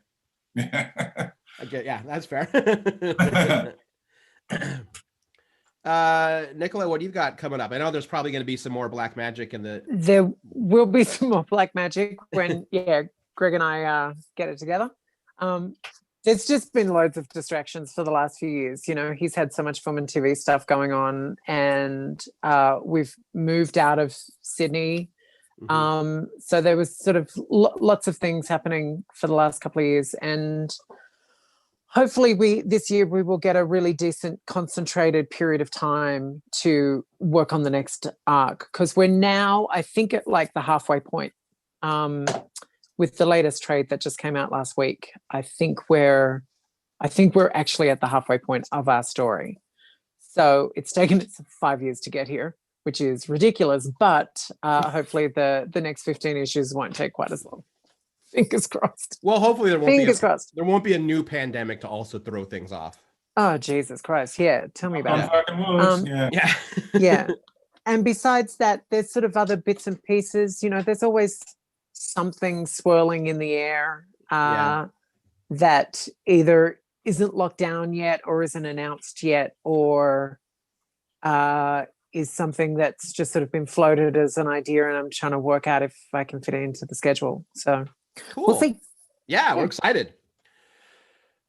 Okay, yeah, that's fair. Nicola, what do you got coming up? I know there's probably going to be some more Black Magic in the. There will be some more Black Magic when Greg and I get it together. There's just been loads of distractions for the last few years. You know, he's had so much film and TV stuff going on, and we've moved out of Sydney. Mm-hmm. So there was sort of lots of things happening for the last couple of years, and hopefully this year we will get a really decent concentrated period of time to work on the next arc, because we're now, I think, at like the halfway point. With the latest trade that just came out last week, I think we're actually at the halfway point of our story. So it's taken us 5 years to get here, which is ridiculous, but hopefully the next 15 issues won't take quite as long. Fingers crossed. Well, hopefully there won't be a new pandemic to also throw things off. Oh, Jesus Christ. Yeah, tell me about it. Yeah. And besides that, there's sort of other bits and pieces. You know, there's always something swirling in the air that either isn't locked down yet or isn't announced yet, or is something that's just sort of been floated as an idea, and I'm trying to work out if I can fit it into the schedule. So cool. We'll see. Yeah, we're excited.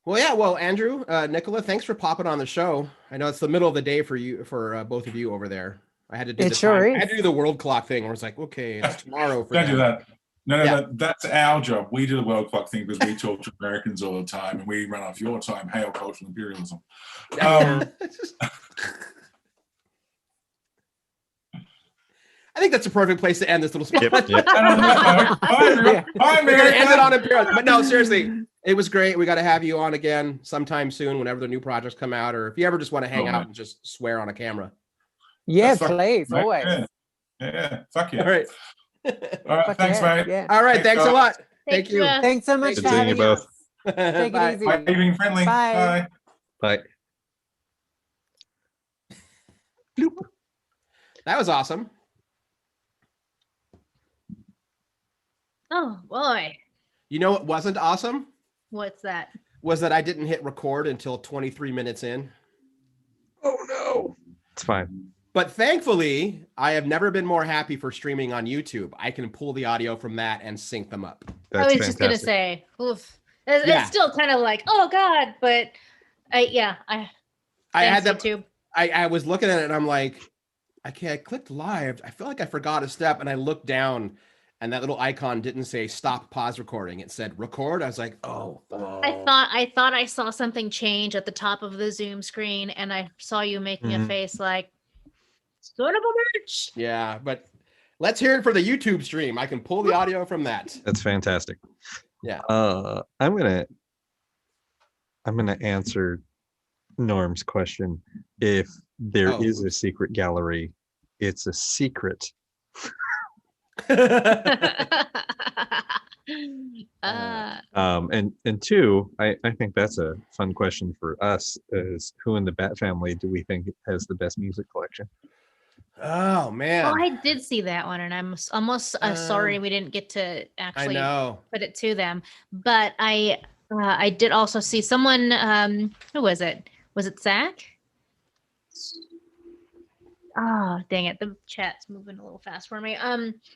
Well, Andrew, Nicola, thanks for popping on the show. I know it's the middle of the day for both of you over there. I had to do I had to do the world clock thing where it's like, okay, it's tomorrow for Don't do that. No, that's our job. We do the world clock thing because we talk to Americans all the time, and we run off your time. Hail cultural imperialism. I think that's a perfect place to end this little spot. Yep. We're going to end it on imperialism. But no, seriously, it was great. We got to have you on again sometime soon, whenever the new projects come out, or if you ever just want to hang out and just swear on a camera. Yeah, please, always. Yeah, fuck you. All right. All right, thanks, mate. Yeah. All right, thanks a lot. Thank you. Thanks so much Good for seeing you having both. us. Take Bye. it easy. Bye, being friendly. Bye. Bye. Bye. Bloop. That was awesome. Oh boy. You know what wasn't awesome? What's that? Was that I didn't hit record until 23 minutes in. Oh no. It's fine. But thankfully, I have never been more happy for streaming on YouTube. I can pull the audio from that and sync them up. That's I was just gonna say, oof. It's still kind of like, oh god, but I had them. YouTube. I was looking at it and I'm like, okay, I clicked live. I feel like I forgot a step, and I looked down, and that little icon didn't say stop pause recording. It said record. I was like, oh. I thought I saw something change at the top of the Zoom screen, and I saw you making a face like, son of a bitch. Yeah, but let's hear it for the YouTube stream. I can pull the audio from that. That's fantastic. Yeah. I'm gonna answer Norm's question. If there is a secret gallery, it's a secret. And two, I think that's a fun question for us, is who in the Bat family do we think has the best music collection? Oh man. Well, I did see that one, and I'm almost sorry we didn't get to actually put it to them. But I did also see someone. Who was it? Was it Zach? Oh, dang it! The chat's moving a little fast for me.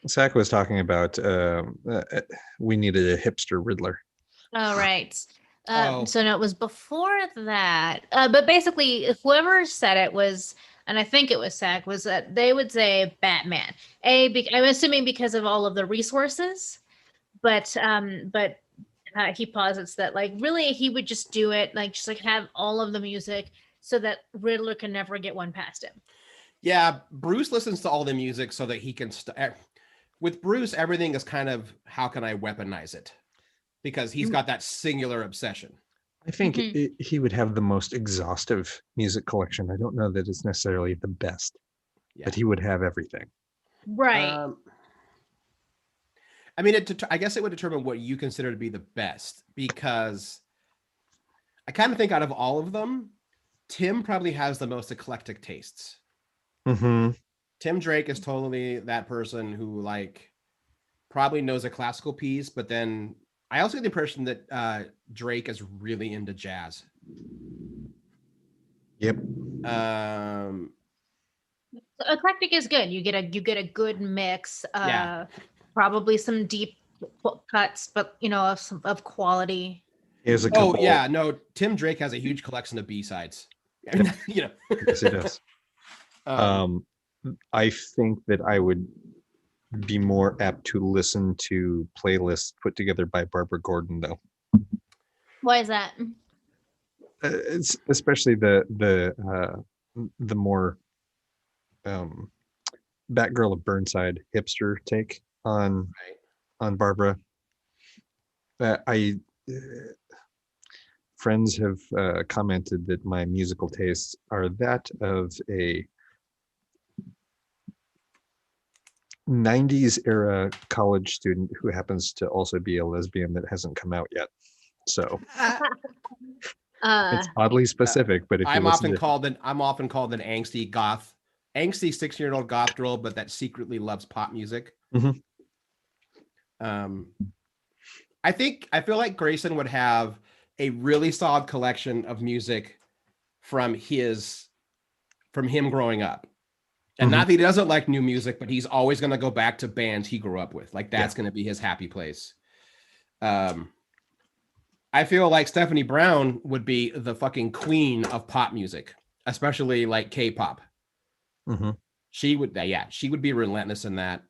Zach was talking about we needed a hipster Riddler. Oh, right. So no, it was before that. But basically, whoever said it was, and I think it was Zach, was that they would say Batman. I'm assuming because of all of the resources, but he posits that like really he would just do it like just like have all of the music so that Riddler can never get one past him. Yeah, Bruce listens to all the music so that he can. With Bruce, everything is kind of how can I weaponize it, because he's got that singular obsession. I think he would have the most exhaustive music collection. I don't know that it's necessarily the best, but he would have everything. Right. I mean, I guess it would determine what you consider to be the best, because I kind of think out of all of them, Tim probably has the most eclectic tastes. Mm-hmm. Tim Drake is totally that person who like probably knows a classical piece, but then I also get the impression that Drake is really into jazz. Yep. Eclectic is good. You get a good mix. Probably some deep cuts, but of quality. Here's a couple. Oh yeah, no. Tim Drake has a huge collection of B-sides. Yes, he does. I think that I would be more apt to listen to playlists put together by Barbara Gordon, though. Why is that? It's especially the more Batgirl of Burnside hipster take on Barbara. Friends have commented that my musical tastes are that of a 90s era college student who happens to also be a lesbian that hasn't come out yet. So it's oddly specific, but if I'm often called an angsty 16-year-old goth girl, but that secretly loves pop music. Mm-hmm. I feel like Grayson would have a really solid collection of music from him growing up. And not that he doesn't like new music, but he's always going to go back to bands he grew up with. Like that's going to be his happy place. I feel like Stephanie Brown would be the fucking queen of pop music, especially like K-pop. Mm-hmm. She would be relentless in that.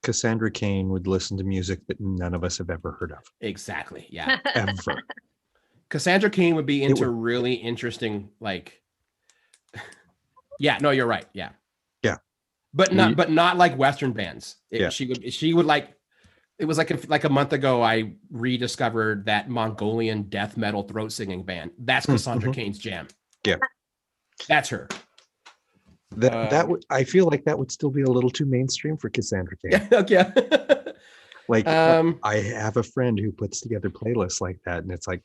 Cassandra Cain would listen to music that none of us have ever heard of. Exactly. Yeah. Ever. Cassandra Cain would be into really interesting, like, yeah, no, you're right. Yeah. Yeah. But not like Western bands. She would like, it was like a month ago, I rediscovered that Mongolian death metal throat singing band. That's Cassandra Cain's jam. Yeah. That's her. That would, I feel like that would still be a little too mainstream for Cassandra Cain. Yeah. Like I have a friend who puts together playlists like that, and it's like,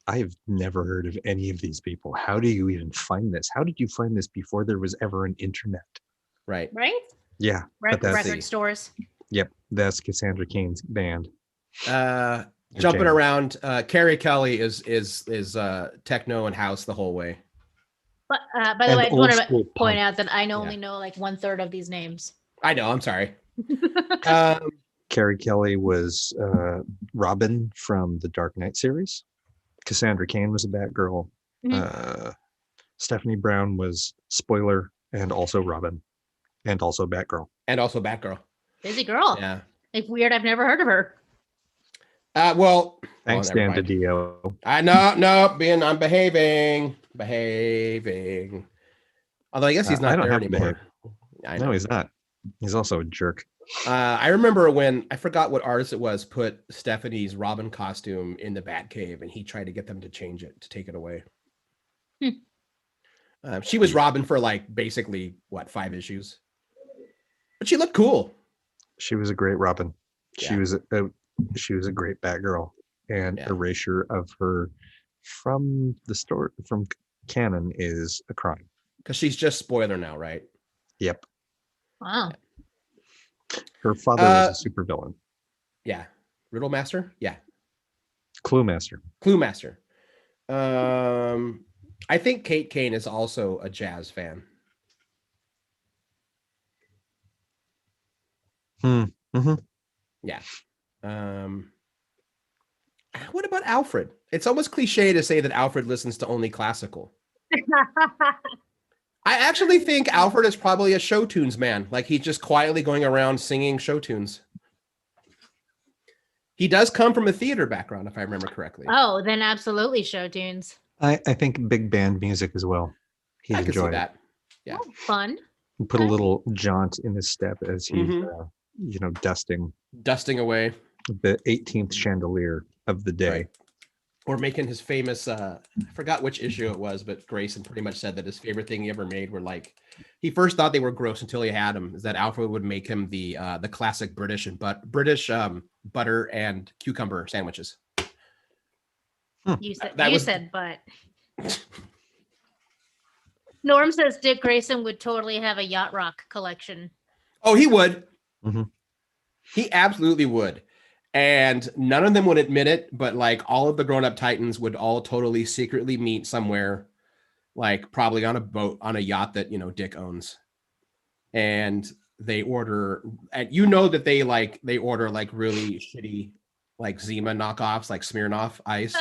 I've never heard of any of these people. How do you even find this? How did you find this before there was ever an internet? Right. Yeah. Record stores. Yep. That's Cassandra Cain's band. Jumping around, Carrie Kelly is techno and house the whole way. But by the way, I just want to point out that I only know like 1/3 of these names. I know. I'm sorry. Carrie Kelly was Robin from the Dark Knight series. Cassandra Cain was a Batgirl. Stephanie Brown was Spoiler and also Robin, and also Batgirl. Busy girl. Yeah. Like weird. I've never heard of her. Thanks, Dan DiDio. I'm behaving. Although I guess he's not there anymore. No, he's not. He's also a jerk. I remember when, I forgot what artist it was, put Stephanie's Robin costume in the Batcave, and he tried to get them to change it, to take it away. She was Robin for like basically 5 issues, but she looked cool. She was a great Robin. She was a great Batgirl, and erasure of her from the story, from canon, is a crime. Because she's just Spoiler now, right? Yep. Wow. Her father was a supervillain. Yeah. Riddle Master? Yeah. Clue Master. I think Kate Kane is also a jazz fan. Mm-hmm. Yeah. What about Alfred? It's almost cliche to say that Alfred listens to only classical. I actually think Alfred is probably a show tunes man. Like he's just quietly going around singing show tunes. He does come from a theater background, if I remember correctly. Oh, then absolutely show tunes. I think big band music as well. He'd enjoy that. Yeah. Oh, fun. Put a little jaunt in his step as he's, dusting away the 18th chandelier of the day. Right. Or making his famous, I forgot which issue it was, but Grayson pretty much said that his favorite thing he ever made were like, he first thought they were gross until he had them, is that Alfred would make him the classic British butter and cucumber sandwiches. You said but. Norm says Dick Grayson would totally have a yacht rock collection. Oh, he would. Mm-hmm. He absolutely would. And none of them would admit it, but like all of the grown-up Titans would all totally secretly meet somewhere, like probably on a boat, on a yacht that, Dick owns. And they order, and that they order like really shitty, like Zima knockoffs, like Smirnoff Ice.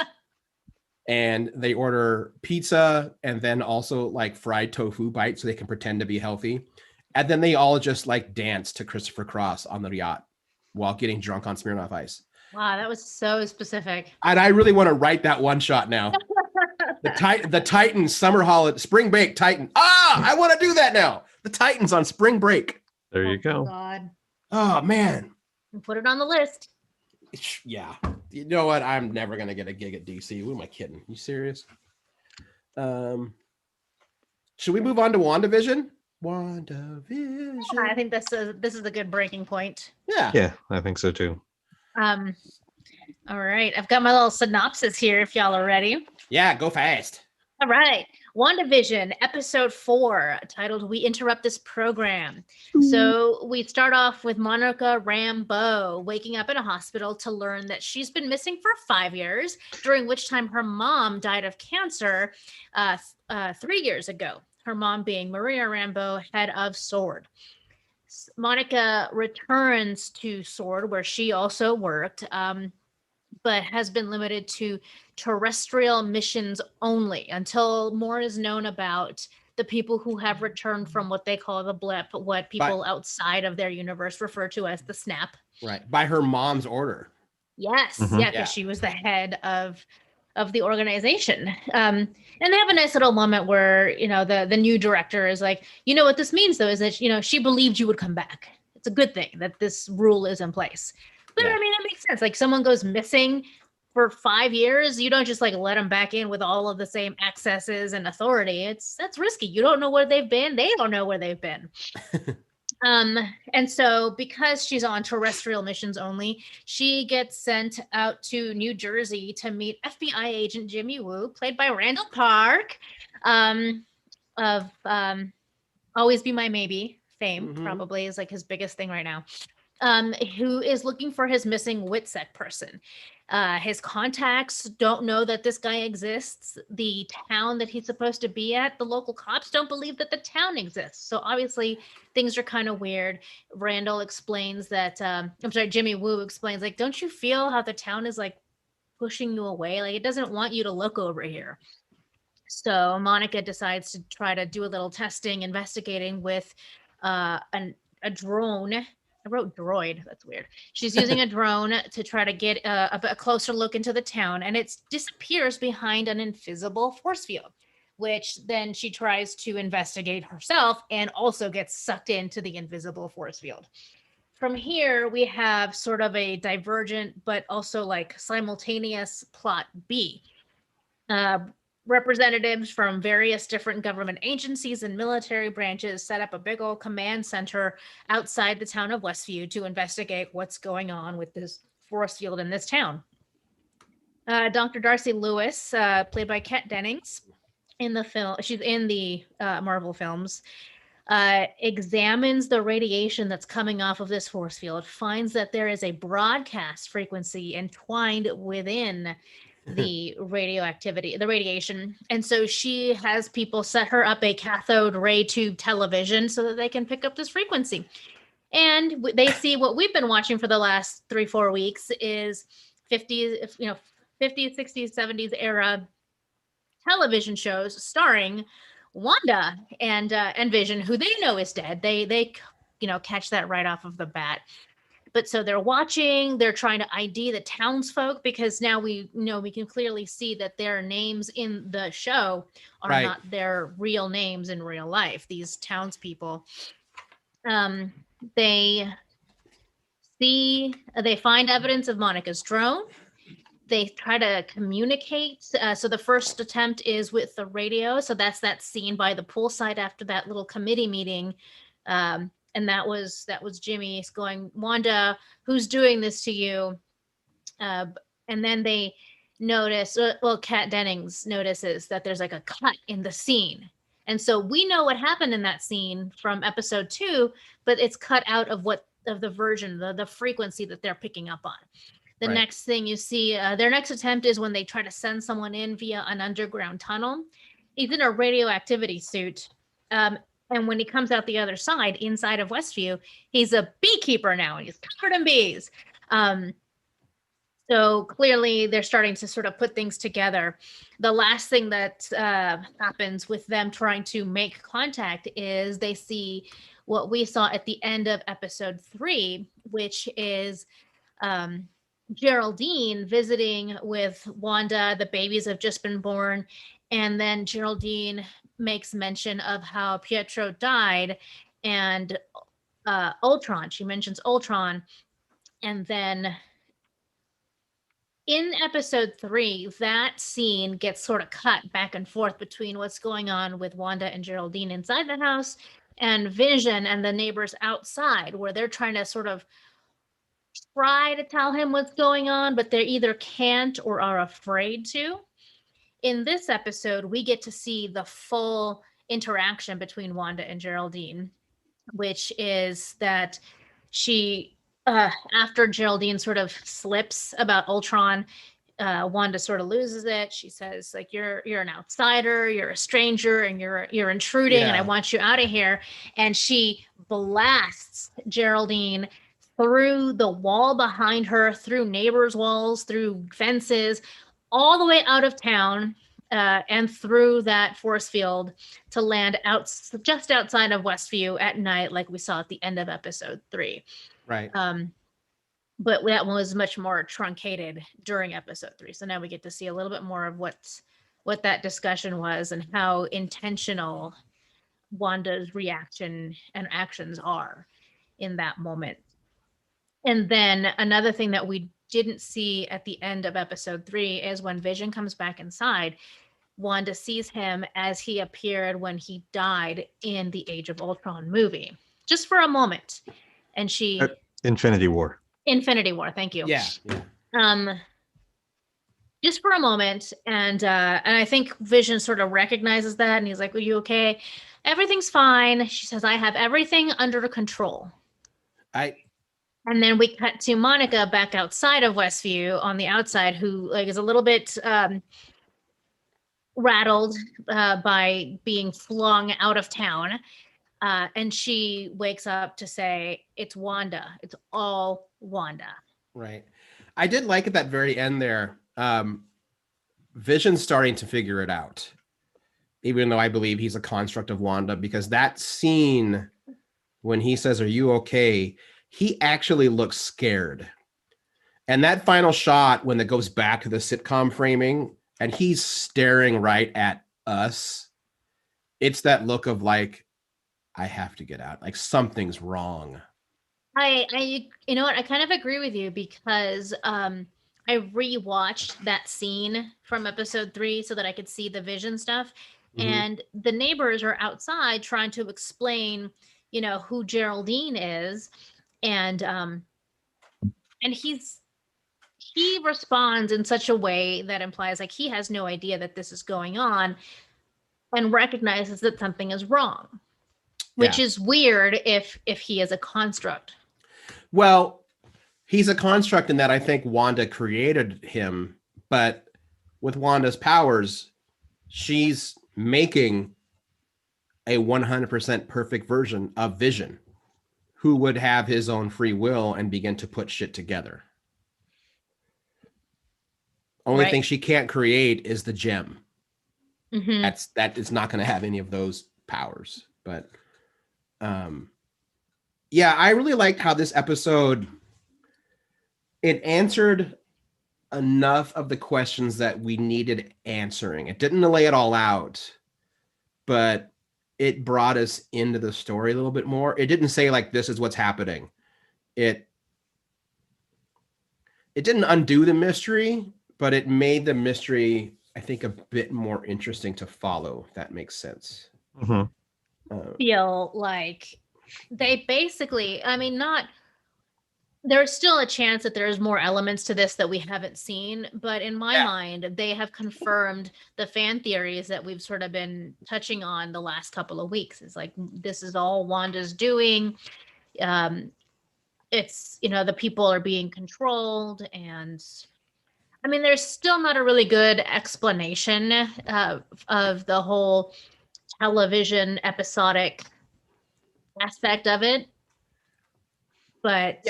And they order pizza and then also like fried tofu bites so they can pretend to be healthy. And then they all just like dance to Christopher Cross on the yacht while getting drunk on Smirnoff Ice. Wow, that was so specific. And I really want to write that one shot now. The Titans summer holiday, spring break Titan. I want to do that now. The Titans on spring break. There you go. God. Oh man. Put it on the list. Yeah. You know what? I'm never going to get a gig at DC. Who am I kidding? You serious? Should we move on to WandaVision? I think this is a good breaking point. Yeah, I think so too. All right, I've got my little synopsis here if y'all are ready. Yeah, go fast. All right, WandaVision episode 4, titled "We Interrupt This Program." So we start off with Monica Rambeau waking up in a hospital to learn that she's been missing for 5 years, during which time her mom died of cancer 3 years ago. Her mom being Maria Rambeau, head of SWORD. Monica returns to SWORD, where she also worked, but has been limited to terrestrial missions only until more is known about the people who have returned from what they call the blip, what people outside of their universe refer to as the snap. Right. By her mom's order. Yes. Mm-hmm. Yeah, because she was the head of the organization. And they have a nice little moment where, the new director is like, what this means though, is that, she believed you would come back. It's a good thing that this rule is in place. But I mean, it makes sense. Like someone goes missing for 5 years, you don't just like let them back in with all of the same accesses and authority. That's risky. You don't know where they've been. They don't know where they've been. And so because she's on terrestrial missions only, she gets sent out to New Jersey to meet FBI agent Jimmy Woo, played by Randall Park, of Always Be My Maybe fame, probably is like his biggest thing right now. Who is looking for his missing WITSEC person. His contacts don't know that this guy exists. The town that he's supposed to be at, the local cops don't believe that the town exists. So obviously things are kind of weird. Randall explains that, Jimmy Woo explains, like, don't you feel how the town is like pushing you away? Like, it doesn't want you to look over here. So Monica decides to try to do a little testing, investigating with a drone. I wrote droid. That's weird. She's using a drone to try to get a closer look into the town, and it disappears behind an invisible force field, which then she tries to investigate herself and also gets sucked into the invisible force field. From here, we have sort of a divergent but also like simultaneous plot B. Representatives from various different government agencies and military branches set up a big old command center outside the town of Westview to investigate what's going on with this force field in this town. Dr. Darcy Lewis, played by Kat Dennings, in the film, she's in the Marvel films, examines the radiation that's coming off of this force field, finds that there is a broadcast frequency entwined within the radioactivity, the radiation. And so she has people set her up a cathode ray tube television so that they can pick up this frequency. And they see what we've been watching for the last 3-4 weeks is 50s, 60s, 70s era television shows starring Wanda and Vision, who they know is dead. They catch that right off of the bat. But so they're watching, they're trying to ID the townsfolk, because now we can clearly see that their names in the show are not their real names in real life. These townspeople, they find evidence of Monica's drone. They try to communicate. So the first attempt is with the radio. So that's that scene by the poolside after that little committee meeting. And that was Jimmy going, Wanda, who's doing this to you? And then they notice, Kat Dennings notices that there's like a cut in the scene. And so we know what happened in that scene from episode 2, but it's cut out of the version, the frequency that they're picking up on. The next thing you see, their next attempt is when they try to send someone in via an underground tunnel. He's in a radioactivity suit. And when he comes out the other side, inside of Westview, he's a beekeeper now, and he's covered in bees. So clearly they're starting to sort of put things together. The last thing that happens with them trying to make contact is they see what we saw at the end of episode 3, which is Geraldine visiting with Wanda. The babies have just been born. And then Geraldine makes mention of how Pietro died, and Ultron. She mentions Ultron. And then in episode 3, that scene gets sort of cut back and forth between what's going on with Wanda and Geraldine inside the house and Vision and the neighbors outside, where they're trying to sort of try to tell him what's going on, but they either can't or are afraid to. In this episode, we get to see the full interaction between Wanda and Geraldine, which is that she, after Geraldine sort of slips about Ultron, Wanda sort of loses it. She says, like, you're an outsider, you're a stranger, and you're intruding, and I want you out of here. And she blasts Geraldine through the wall behind her, through neighbors' walls, through fences, all the way out of town, and through that force field to land just outside of Westview at night, like we saw at the end of episode 3. Right. But that one was much more truncated during episode 3. So now we get to see a little bit more of what that discussion was and how intentional Wanda's reaction and actions are in that moment. And then another thing that we didn't see at the end of episode 3 is when Vision comes back inside, Wanda sees him as he appeared when he died in the Age of Ultron movie. just for a moment. And she Infinity War. Thank you. Yeah. Just for a moment, and I think Vision sort of recognizes that, and he's like, "Are you okay? Everything's fine." She says, "I have everything under control." And then we cut to Monica back outside of Westview on the outside, who like is a little bit rattled by being flung out of town. And she wakes up to say, "It's Wanda. It's all Wanda." Right. I did like at that very end there. Vision's starting to figure it out, even though I believe he's a construct of Wanda, because that scene when he says, "Are you okay?" he actually looks scared. And that final shot when it goes back to the sitcom framing and he's staring right at us, it's that look of like, I have to get out. Like something's wrong. I you know what? I kind of agree with you because I rewatched that scene from episode 3 so that I could see the Vision stuff. Mm-hmm. And the neighbors are outside trying to explain, who Geraldine is. And he responds in such a way that implies like he has no idea that this is going on and recognizes that something is wrong, which is weird if he is a construct. Well, he's a construct in that I think Wanda created him, but with Wanda's powers, she's making a 100% perfect version of Vision, who would have his own free will and begin to put shit together. Only thing she can't create is the gem. Mm-hmm. That is not going to have any of those powers. But I really liked how this episode, it answered enough of the questions that we needed answering. It didn't lay it all out, but it brought us into the story a little bit more. It didn't say like, this is what's happening. It didn't undo the mystery, but it made the mystery, I think, a bit more interesting to follow, if that makes sense. Mm-hmm. Feel like they basically, there's still a chance that there's more elements to this that we haven't seen, but in my mind, they have confirmed the fan theories that we've sort of been touching on the last couple of weeks. It's like, this is all Wanda's doing. It's, the people are being controlled, and there's still not a really good explanation of the whole television episodic aspect of it, but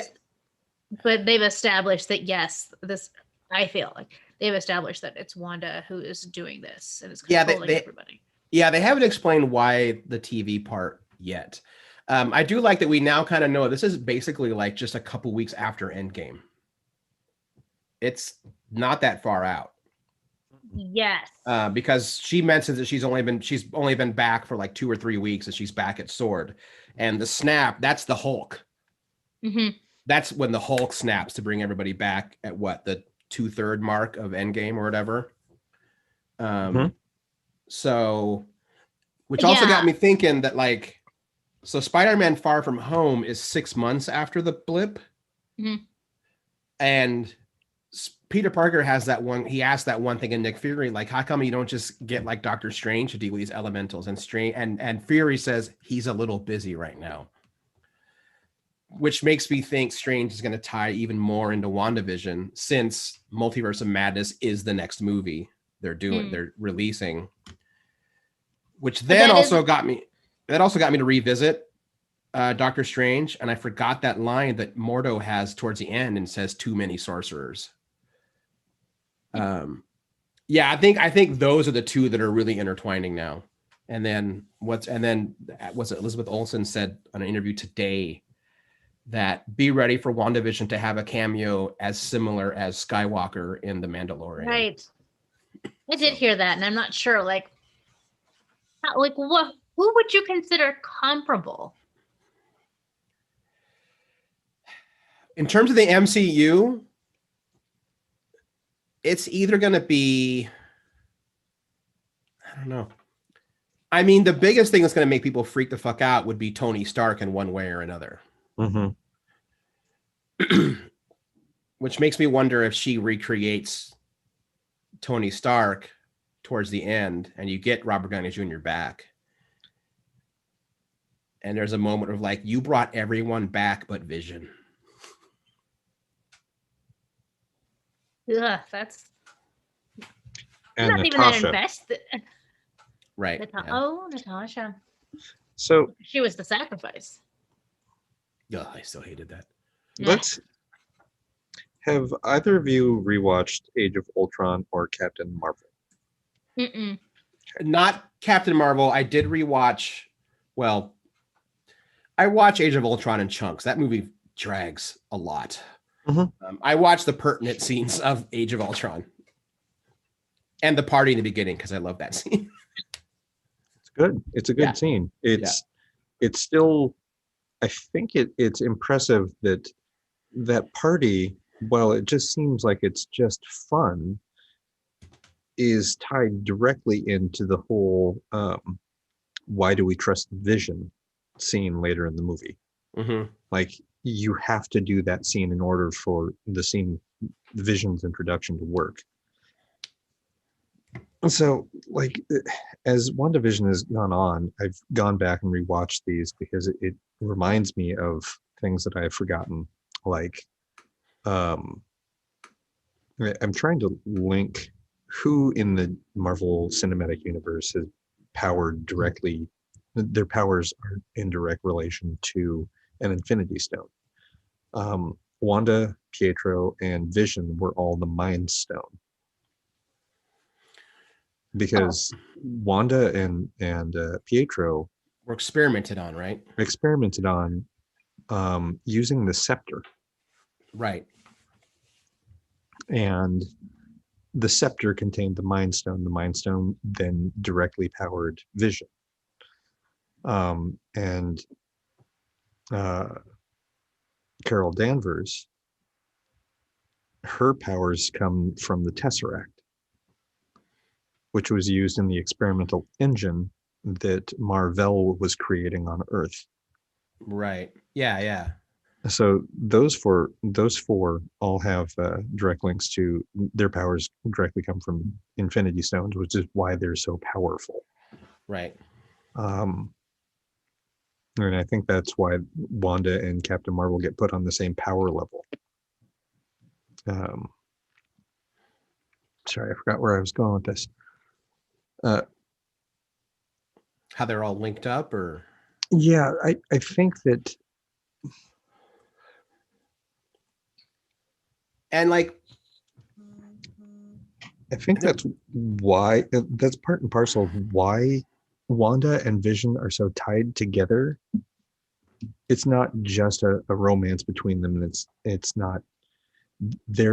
they've established that I feel like they've established that it's Wanda who is doing this and is controlling everybody. Yeah, they haven't explained why the TV part yet. I do like that we now kind of know this is basically like just a couple weeks after Endgame. It's not that far out. Yes. Because she mentions that she's only been back for like 2 or 3 weeks, and she's back at Sword. And the snap, that's the Hulk. Mm-hmm. That's when the Hulk snaps to bring everybody back at the 2/3 mark of Endgame or whatever. So, which also got me thinking that so Spider-Man Far From Home is 6 months after the blip. Mm-hmm. And Peter Parker has that one. He asked that one thing in Nick Fury, like, how come you don't just get like Doctor Strange to deal with these elementals? And Fury says he's a little busy right now, which makes me think Strange is going to tie even more into WandaVision, since Multiverse of Madness is the next movie they're releasing, which then also got me to revisit Doctor Strange. And I forgot that line that Mordo has towards the end and says, "Too many sorcerers." I think those are the two that are really intertwining now. And then was it Elizabeth Olsen said on an interview today that be ready for WandaVision to have a cameo as similar as Skywalker in The Mandalorian. Right. I did hear that, and I'm not sure who would you consider comparable? In terms of the MCU, it's either going to be, I don't know. I mean, the biggest thing that's going to make people freak the fuck out would be Tony Stark in one way or another. Mm-hmm. Which makes me wonder if she recreates Tony Stark towards the end and you get Robert Downey Jr. back. And there's a moment of like, you brought everyone back but Vision. Yeah, that's and not even Natasha. that invested. Right. Oh, Natasha. So she was the sacrifice. Yeah, I still hated that. Let's have either of you rewatched Age of Ultron or Captain Marvel? Mm-mm. Not Captain Marvel. I did rewatch. Well, I watch Age of Ultron in chunks. That movie drags a lot. Mm-hmm. I watched the pertinent scenes of Age of Ultron and the party in the beginning because I love that scene. It's good. It's a good scene. It's still. I think it's impressive that that party, while it just seems like it's just fun, is tied directly into the whole why do we trust Vision scene later in the movie. Mm-hmm. Like, you have to do that scene in order for the scene, Vision's introduction, to work. So, like, as WandaVision has gone on, I've gone back and rewatched these because it reminds me of things that I've forgotten. Like, I'm trying to link who in the Marvel Cinematic Universe is powered directly. Their powers are in direct relation to an Infinity Stone. Wanda, Pietro, and Vision were all the Mind Stone. Because Wanda and Pietro were experimented on, right? Experimented on using the scepter. Right. And the scepter contained the Mind Stone. The Mind Stone then directly powered Vision. And Carol Danvers, her powers come from the Tesseract, which was used in the experimental engine that Marvel was creating on Earth. Right. Yeah. So those four all have direct links to their powers. Directly come from Infinity Stones, which is why they're so powerful. Right. And I think that's why Wanda and Captain Marvel get put on the same power level. Sorry, I forgot where I was going with this. How they're all linked up, or? Yeah, I think that. And like, I think that's why, that's part and parcel of why Wanda and Vision are so tied together. It's not just a romance between them, and it's not. They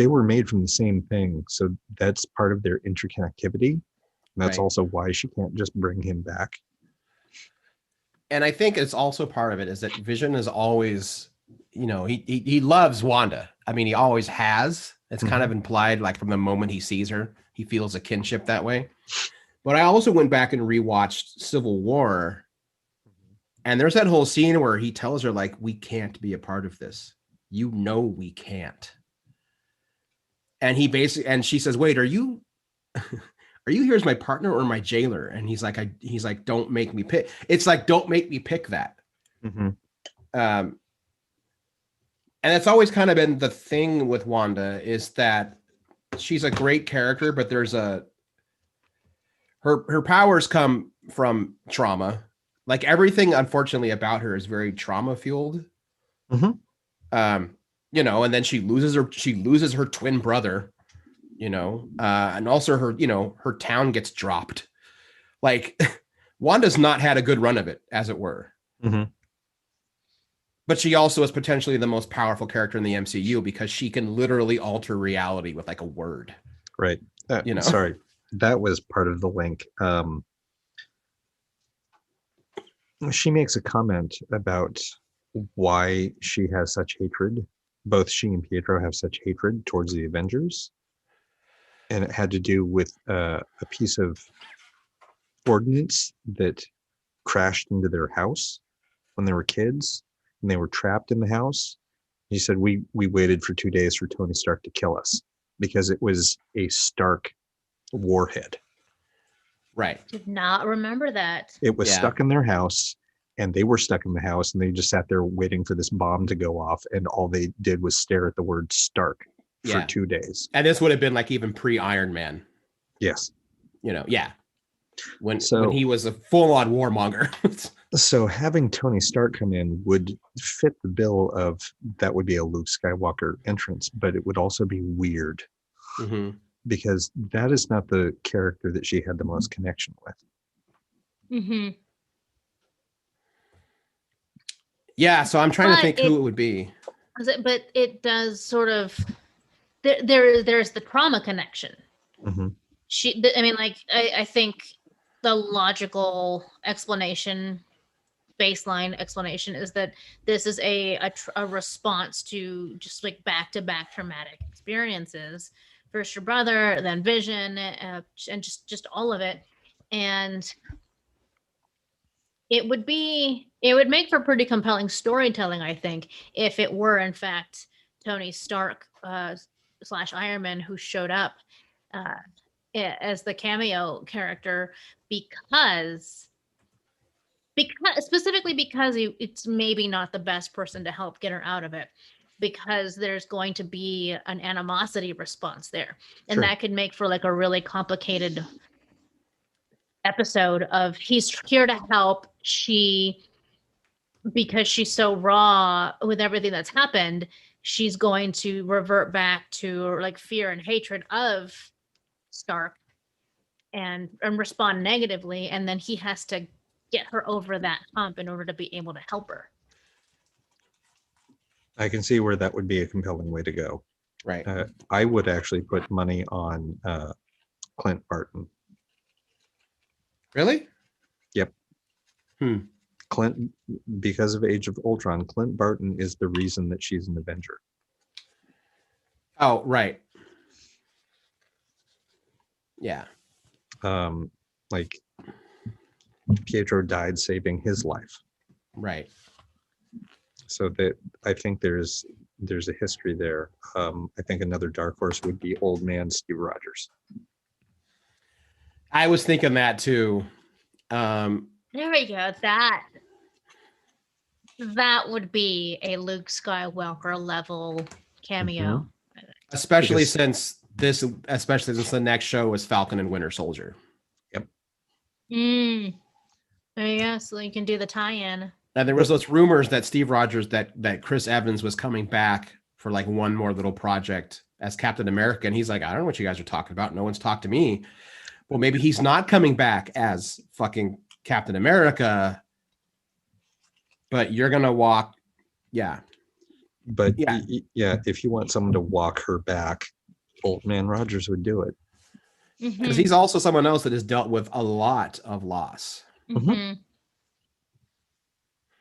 were made from the same thing, so that's part of their interconnectivity. And that's also why she can't just bring him back. And I think it's also part of it is that Vision is always, he loves Wanda. I mean, he always has. It's kind of implied, like from the moment he sees her, he feels a kinship that way. But I also went back and rewatched Civil War. And there's that whole scene where he tells her, like, we can't be a part of this. We can't. And she says, wait, are you here as my partner or my jailer? And he's like, don't make me pick. It's like, don't make me pick that. Mm-hmm. And it's always kind of been the thing with Wanda is that she's a great character, but there's her powers come from trauma. Like everything, unfortunately, about her is very trauma fueled. Mm-hmm. And then she loses her twin brother, and also her town gets dropped. Like Wanda's not had a good run of it, as it were. Mm-hmm. But she also is potentially the most powerful character in the MCU because she can literally alter reality with like a word. Right. Sorry, that was part of the link. She makes a comment about why she has such hatred. Both she and Pietro have such hatred towards the Avengers. And it had to do with a piece of ordnance that crashed into their house when they were kids and they were trapped in the house. He said, we waited for 2 days for Tony Stark to kill us because it was a Stark warhead. Right. Did not remember that. It was stuck in their house, and they were stuck in the house, and they just sat there waiting for this bomb to go off, and all they did was stare at the word Stark for 2 days. And this would have been like even pre-Iron Man. Yes. When he was a full-on warmonger. So having Tony Stark come in would fit the bill of that would be a Luke Skywalker entrance, but it would also be weird. Mm-hmm. Because that is not the character that she had the most connection with. Mm-hmm. Yeah, so I'm trying to think who it would be. But it does sort of there's the trauma connection. Mm-hmm. I think the logical explanation, baseline explanation, is that this is a response to just like back-to-back traumatic experiences. First your brother, then Vision, and just all of it. And it would make for pretty compelling storytelling, I think, if it were in fact Tony Stark / Iron Man who showed up as the cameo character, because it's maybe not the best person to help get her out of it, because there's going to be an animosity response there. And that could make for like a really complicated episode of he's here to help. Because she's so raw with everything that's happened, she's going to revert back to like fear and hatred of Stark and respond negatively. And then he has to get her over that hump in order to be able to help her. I can see where that would be a compelling way to go. Right. I would actually put money on Clint Barton. Really? Yep. Clint, because of Age of Ultron, Clint Barton is the reason that she's an Avenger. Oh, right. Yeah. Like Pietro died saving his life. Right. So that I think there's a history there. I think another dark horse would be old man Steve Rogers. I was thinking that too. There we go. That would be a Luke Skywalker level cameo. Mm-hmm. Especially since the next show was Falcon and Winter Soldier. Yep. There you go. So you can do the tie-in. And there was those rumors that Steve Rogers, that Chris Evans was coming back for like one more little project as Captain America. And he's like, I don't know what you guys are talking about. No one's talked to me. Well, maybe he's not coming back as fucking Captain America, but you're going to walk. Yeah. But yeah, if you want someone to walk her back, old man Rogers would do it. Because he's also someone else that has dealt with a lot of loss. Mm-hmm.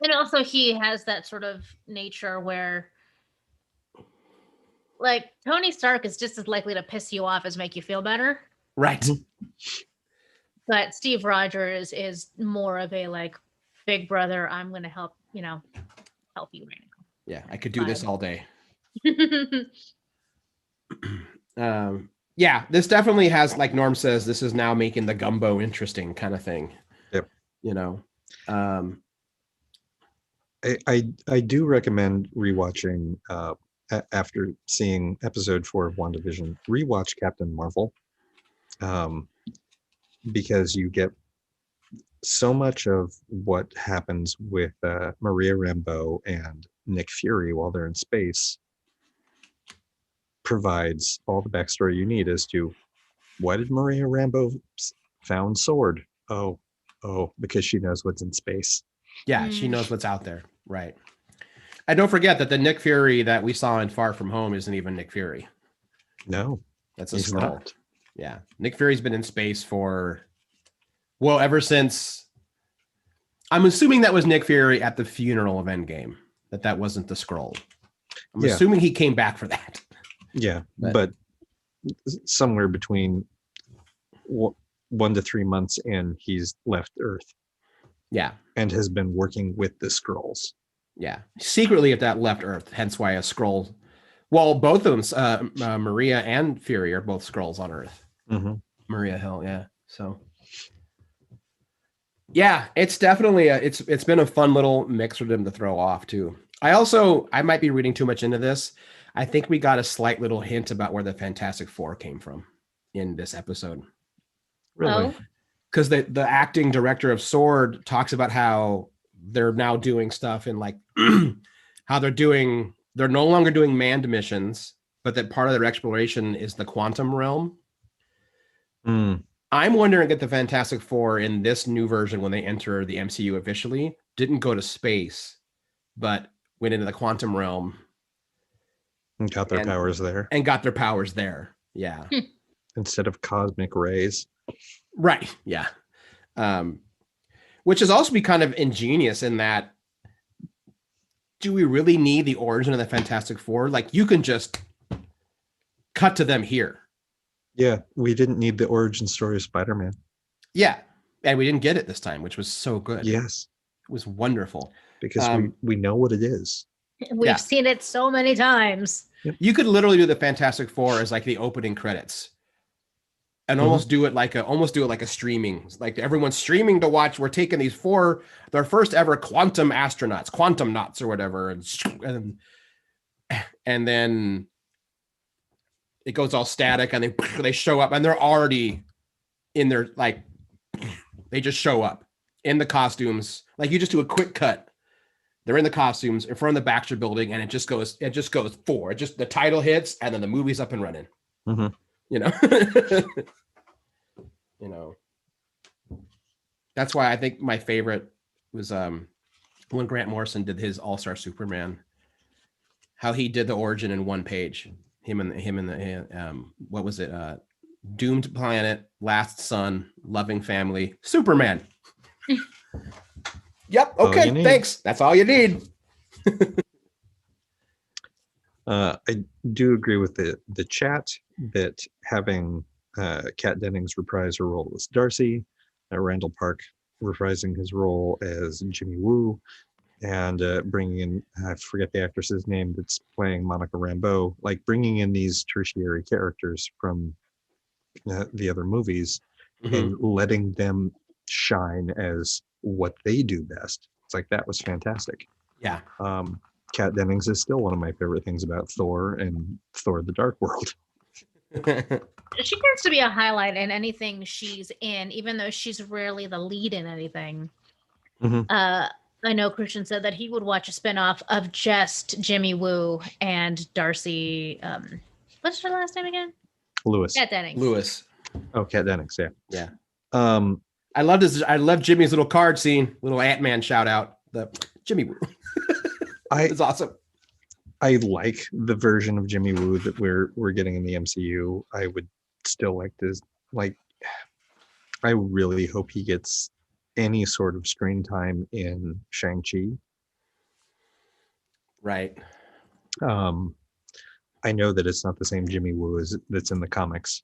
And also he has that sort of nature where like Tony Stark is just as likely to piss you off as make you feel better. Right. But Steve Rogers is more of a like big brother. I'm going to help you right now. Yeah. I could do this all day. Yeah, this definitely has, like Norm says, this is now making the gumbo interesting kind of thing. Yep. I do recommend rewatching after seeing episode 4 of WandaVision, rewatch Captain Marvel, because you get so much of what happens with Maria Rambeau and Nick Fury while they're in space provides all the backstory you need as to why did Maria Rambeau found sword? Oh, because she knows what's in space. Yeah, she knows what's out there. Right. And don't forget that the Nick Fury that we saw in Far From Home isn't even Nick Fury. No, that's a Skrull. Yeah. Nick Fury's been in space ever since. I'm assuming that was Nick Fury at the funeral of Endgame, that wasn't the Skrull. I'm assuming he came back for that. Yeah, but somewhere between 1 to 3 months in, he's left Earth. Yeah. And has been working with the Skrulls. Yeah. Secretly at that left Earth, hence why a Skrull. Well, both of them, Maria and Fury, are both Skrulls on Earth. Mm-hmm. Maria Hill, yeah. So, yeah, it's definitely it's been a fun little mix for them to throw off too. I might be reading too much into this. I think we got a slight little hint about where the Fantastic Four came from in this episode. Really? Because the acting director of Sword talks about how they're now doing stuff in like how they're no longer doing manned missions, but that part of their exploration is the quantum realm. I'm wondering if the Fantastic Four in this new version, when they enter the MCU officially, didn't go to space, but went into the quantum realm and got their powers there. And got their powers there. Yeah. Instead of cosmic rays. Right. Yeah. Which is also be kind of ingenious in that, do we really need the origin of the Fantastic Four? Like, you can just cut to them here. Yeah, we didn't need the origin story of Spider-Man. Yeah, and we didn't get it this time, which was so good. Yes. It was wonderful. Because we know what it is. We've seen it so many times. You could literally do the Fantastic Four as like the opening credits. And almost do it like a streaming, like everyone's streaming to watch. We're taking these their first ever quantum astronauts, quantum knots or whatever. And then it goes all static and they show up and they're already in their, like, they just show up in the costumes. Like, you just do a quick cut. They're in the costumes in front of the Baxter building and it just goes forward. The title hits and then the movie's up and running. Mm-hmm. You know, that's why I think my favorite was when Grant Morrison did his All-Star Superman, how he did the origin in one page. Him and the what was it? Doomed planet, last son, loving family, Superman. Yep. Okay. Thanks. That's all you need. I do agree with the chat that having Kat Dennings reprise her role as Darcy, Randall Park reprising his role as Jimmy Woo, and bringing in, I forget the actress's name that's playing Monica Rambeau, like bringing in these tertiary characters from the other movies and letting them shine as what they do best. It's like, that was fantastic. Yeah. Kat Dennings is still one of my favorite things about Thor and Thor: The Dark World. She tends to be a highlight in anything she's in, even though she's rarely the lead in anything. I know Christian said that he would watch a spinoff of just Jimmy Woo and Darcy. What's her last name again? Lewis. Kat Dennings. Lewis. Oh, Kat Dennings. Yeah. Yeah. I love Jimmy's little card scene, little Ant-Man shout out. The Jimmy Woo. It's awesome. I like the version of Jimmy Woo that we're getting in the MCU. I would still like to, like, I really hope he gets any sort of screen time in Shang-Chi. Right. I know that it's not the same Jimmy Woo as that's in the comics,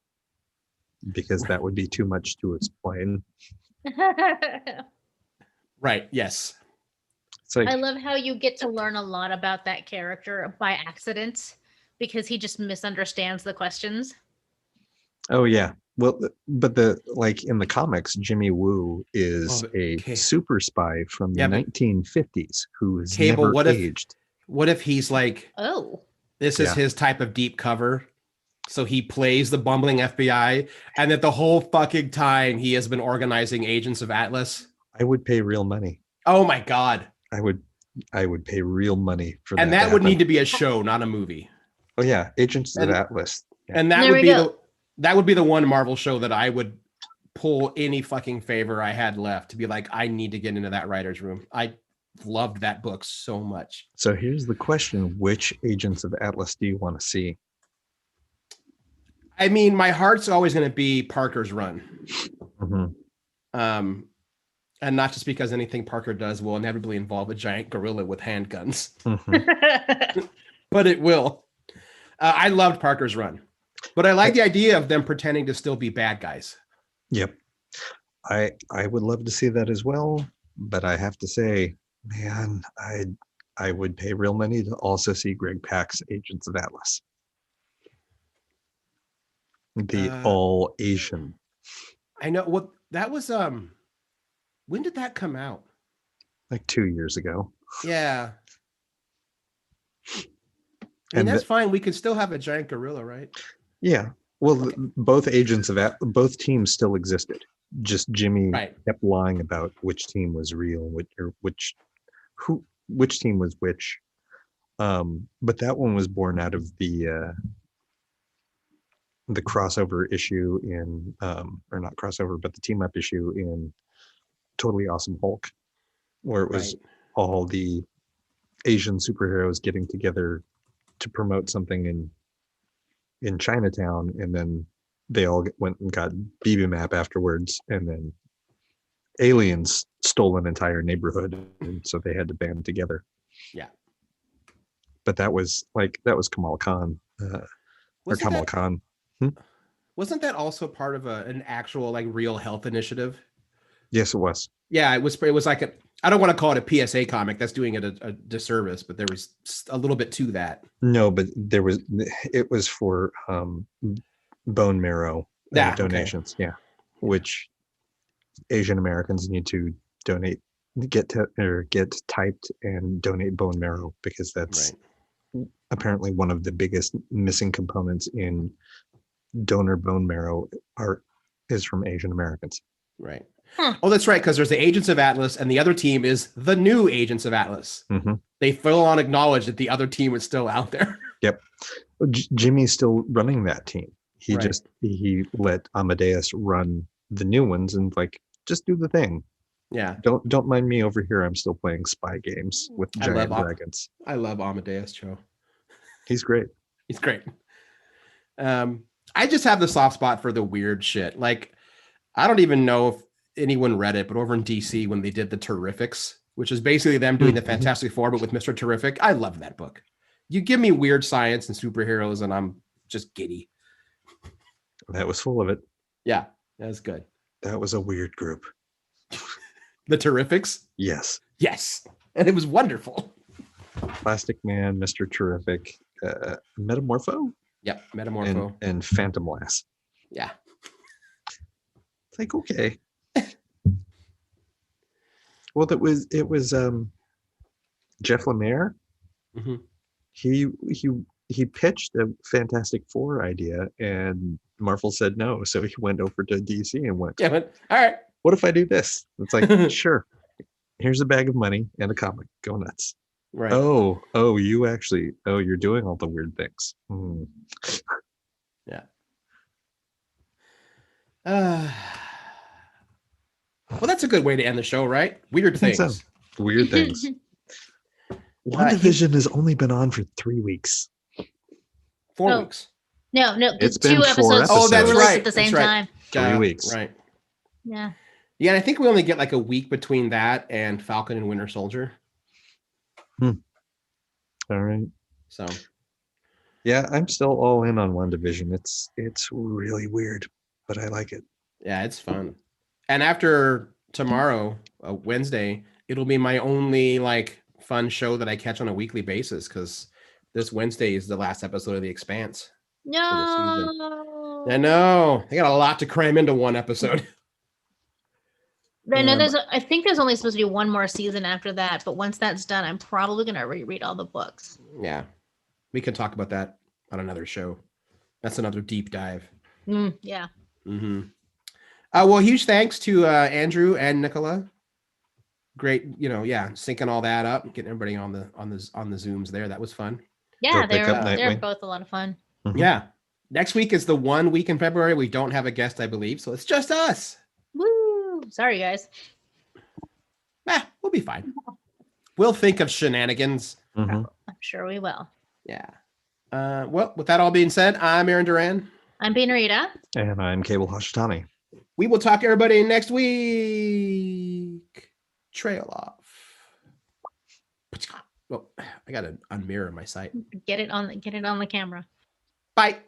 because that would be too much to explain. Right. Yes. Like, I love how you get to learn a lot about that character by accident because he just misunderstands the questions. Oh yeah. Well, but in the comics, Jimmy Woo is a super spy from the 1950s who is never aged. What if he's like, this is his type of deep cover? So he plays the bumbling FBI, and that the whole fucking time he has been organizing agents of Atlas. I would pay real money. Oh my God. I would pay real money for that. And that would need to be a show, not a movie. Oh yeah, Agents of Atlas. Yeah. And that would be the one Marvel show that I would pull any fucking favor I had left to be like, I need to get into that writer's room. I loved that book so much. So here's the question: which Agents of Atlas do you want to see? I mean, my heart's always going to be Parker's run. And not just because anything Parker does will inevitably involve a giant gorilla with handguns. But it will. I loved Parker's run. But I like the idea of them pretending to still be bad guys. Yep. I would love to see that as well, but I have to say, man, I would pay real money to also see Greg Pak's Agents of Atlas. The all Asian. I know what that was. When did that come out? Like 2 years ago. Yeah. I mean, that's fine. We could still have a giant gorilla, right? Yeah. Well, okay. Both teams still existed. Just Jimmy kept lying about which team was real, which team was which. But that one was born out of the crossover issue in, or not crossover, but the team up issue in Totally Awesome Hulk, where it was all the Asian superheroes getting together to promote something in Chinatown, and then they all went and got BB-Map afterwards, and then aliens stole an entire neighborhood, and so they had to band together. Yeah. But that was Kamal Khan, or Kamal Khan. Wasn't that also part of an actual like real health initiative? Yes, it was. Yeah, it was like I don't want to call it a PSA comic. That's doing it a disservice, but there was a little bit to that. No, but it was for bone marrow donations. Okay. Yeah, which Asian Americans need to donate, get typed and donate bone marrow, because that's apparently one of the biggest missing components in donor bone marrow is from Asian Americans. Right. Huh. Oh, that's right, because there's the Agents of Atlas, and the other team is the new Agents of Atlas. Mm-hmm. They full on acknowledge that the other team is still out there. Yep. Jimmy's still running that team. He let Amadeus run the new ones, and like, just do the thing. Yeah. Don't mind me over here. I'm still playing spy games with giant dragons. I love Amadeus Cho. He's great. He's great. I just have the soft spot for the weird shit. Like, I don't even know if anyone read it, but over in DC, when they did the Terrifics, which is basically them doing the Fantastic Four, but with Mr. Terrific, I love that book. You give me weird science and superheroes, and I'm just giddy. That was full of it. Yeah, that was good. That was a weird group. The Terrifics? Yes. Yes. And it was wonderful. Plastic Man, Mr. Terrific, Metamorpho? Yep, Metamorpho. And Phantom Lass. Yeah. It's like, okay. Well, it was Jeff Lemire. Mm-hmm. He pitched a Fantastic Four idea, and Marvel said no, so he went over to DC and went, all right, what if I do this? It's like, sure, here's a bag of money and a comic, go nuts. Right. You're doing all the weird things. Yeah. Well, that's a good way to end the show, right? Weird things. So. Weird things. WandaVision has only been on for 3 weeks. 4 weeks. No, it's been 2 episodes. Oh, that's right. At the same time. 3 weeks. Right. Yeah. Yeah, and I think we only get like a week between that and Falcon and Winter Soldier. All right. So. Yeah, I'm still all in on WandaVision. It's really weird, but I like it. Yeah, it's fun. And after tomorrow, Wednesday, it'll be my only like fun show that I catch on a weekly basis, because this Wednesday is the last episode of The Expanse. No. I know. I got a lot to cram into one episode. I think there's only supposed to be one more season after that, but once that's done, I'm probably going to reread all the books. Yeah. We can talk about that on another show. That's another deep dive. Yeah. Mm-hmm. Well, huge thanks to Andrew and Nicola. Great, syncing all that up, getting everybody on the Zooms there. That was fun. Yeah, they're both a lot of fun. Mm-hmm. Yeah. Next week is the 1 week in February. We don't have a guest, I believe, so it's just us. Woo! Sorry, guys. We'll be fine. We'll think of shenanigans. Mm-hmm. I'm sure we will. Yeah. Well, with that all being said, I'm Aaron Duran. I'm Bean Rita. And I'm Cable Hashitani. We will talk to everybody next week. Trail off. Well, I gotta unmirror my site. Get it on the camera. Bye.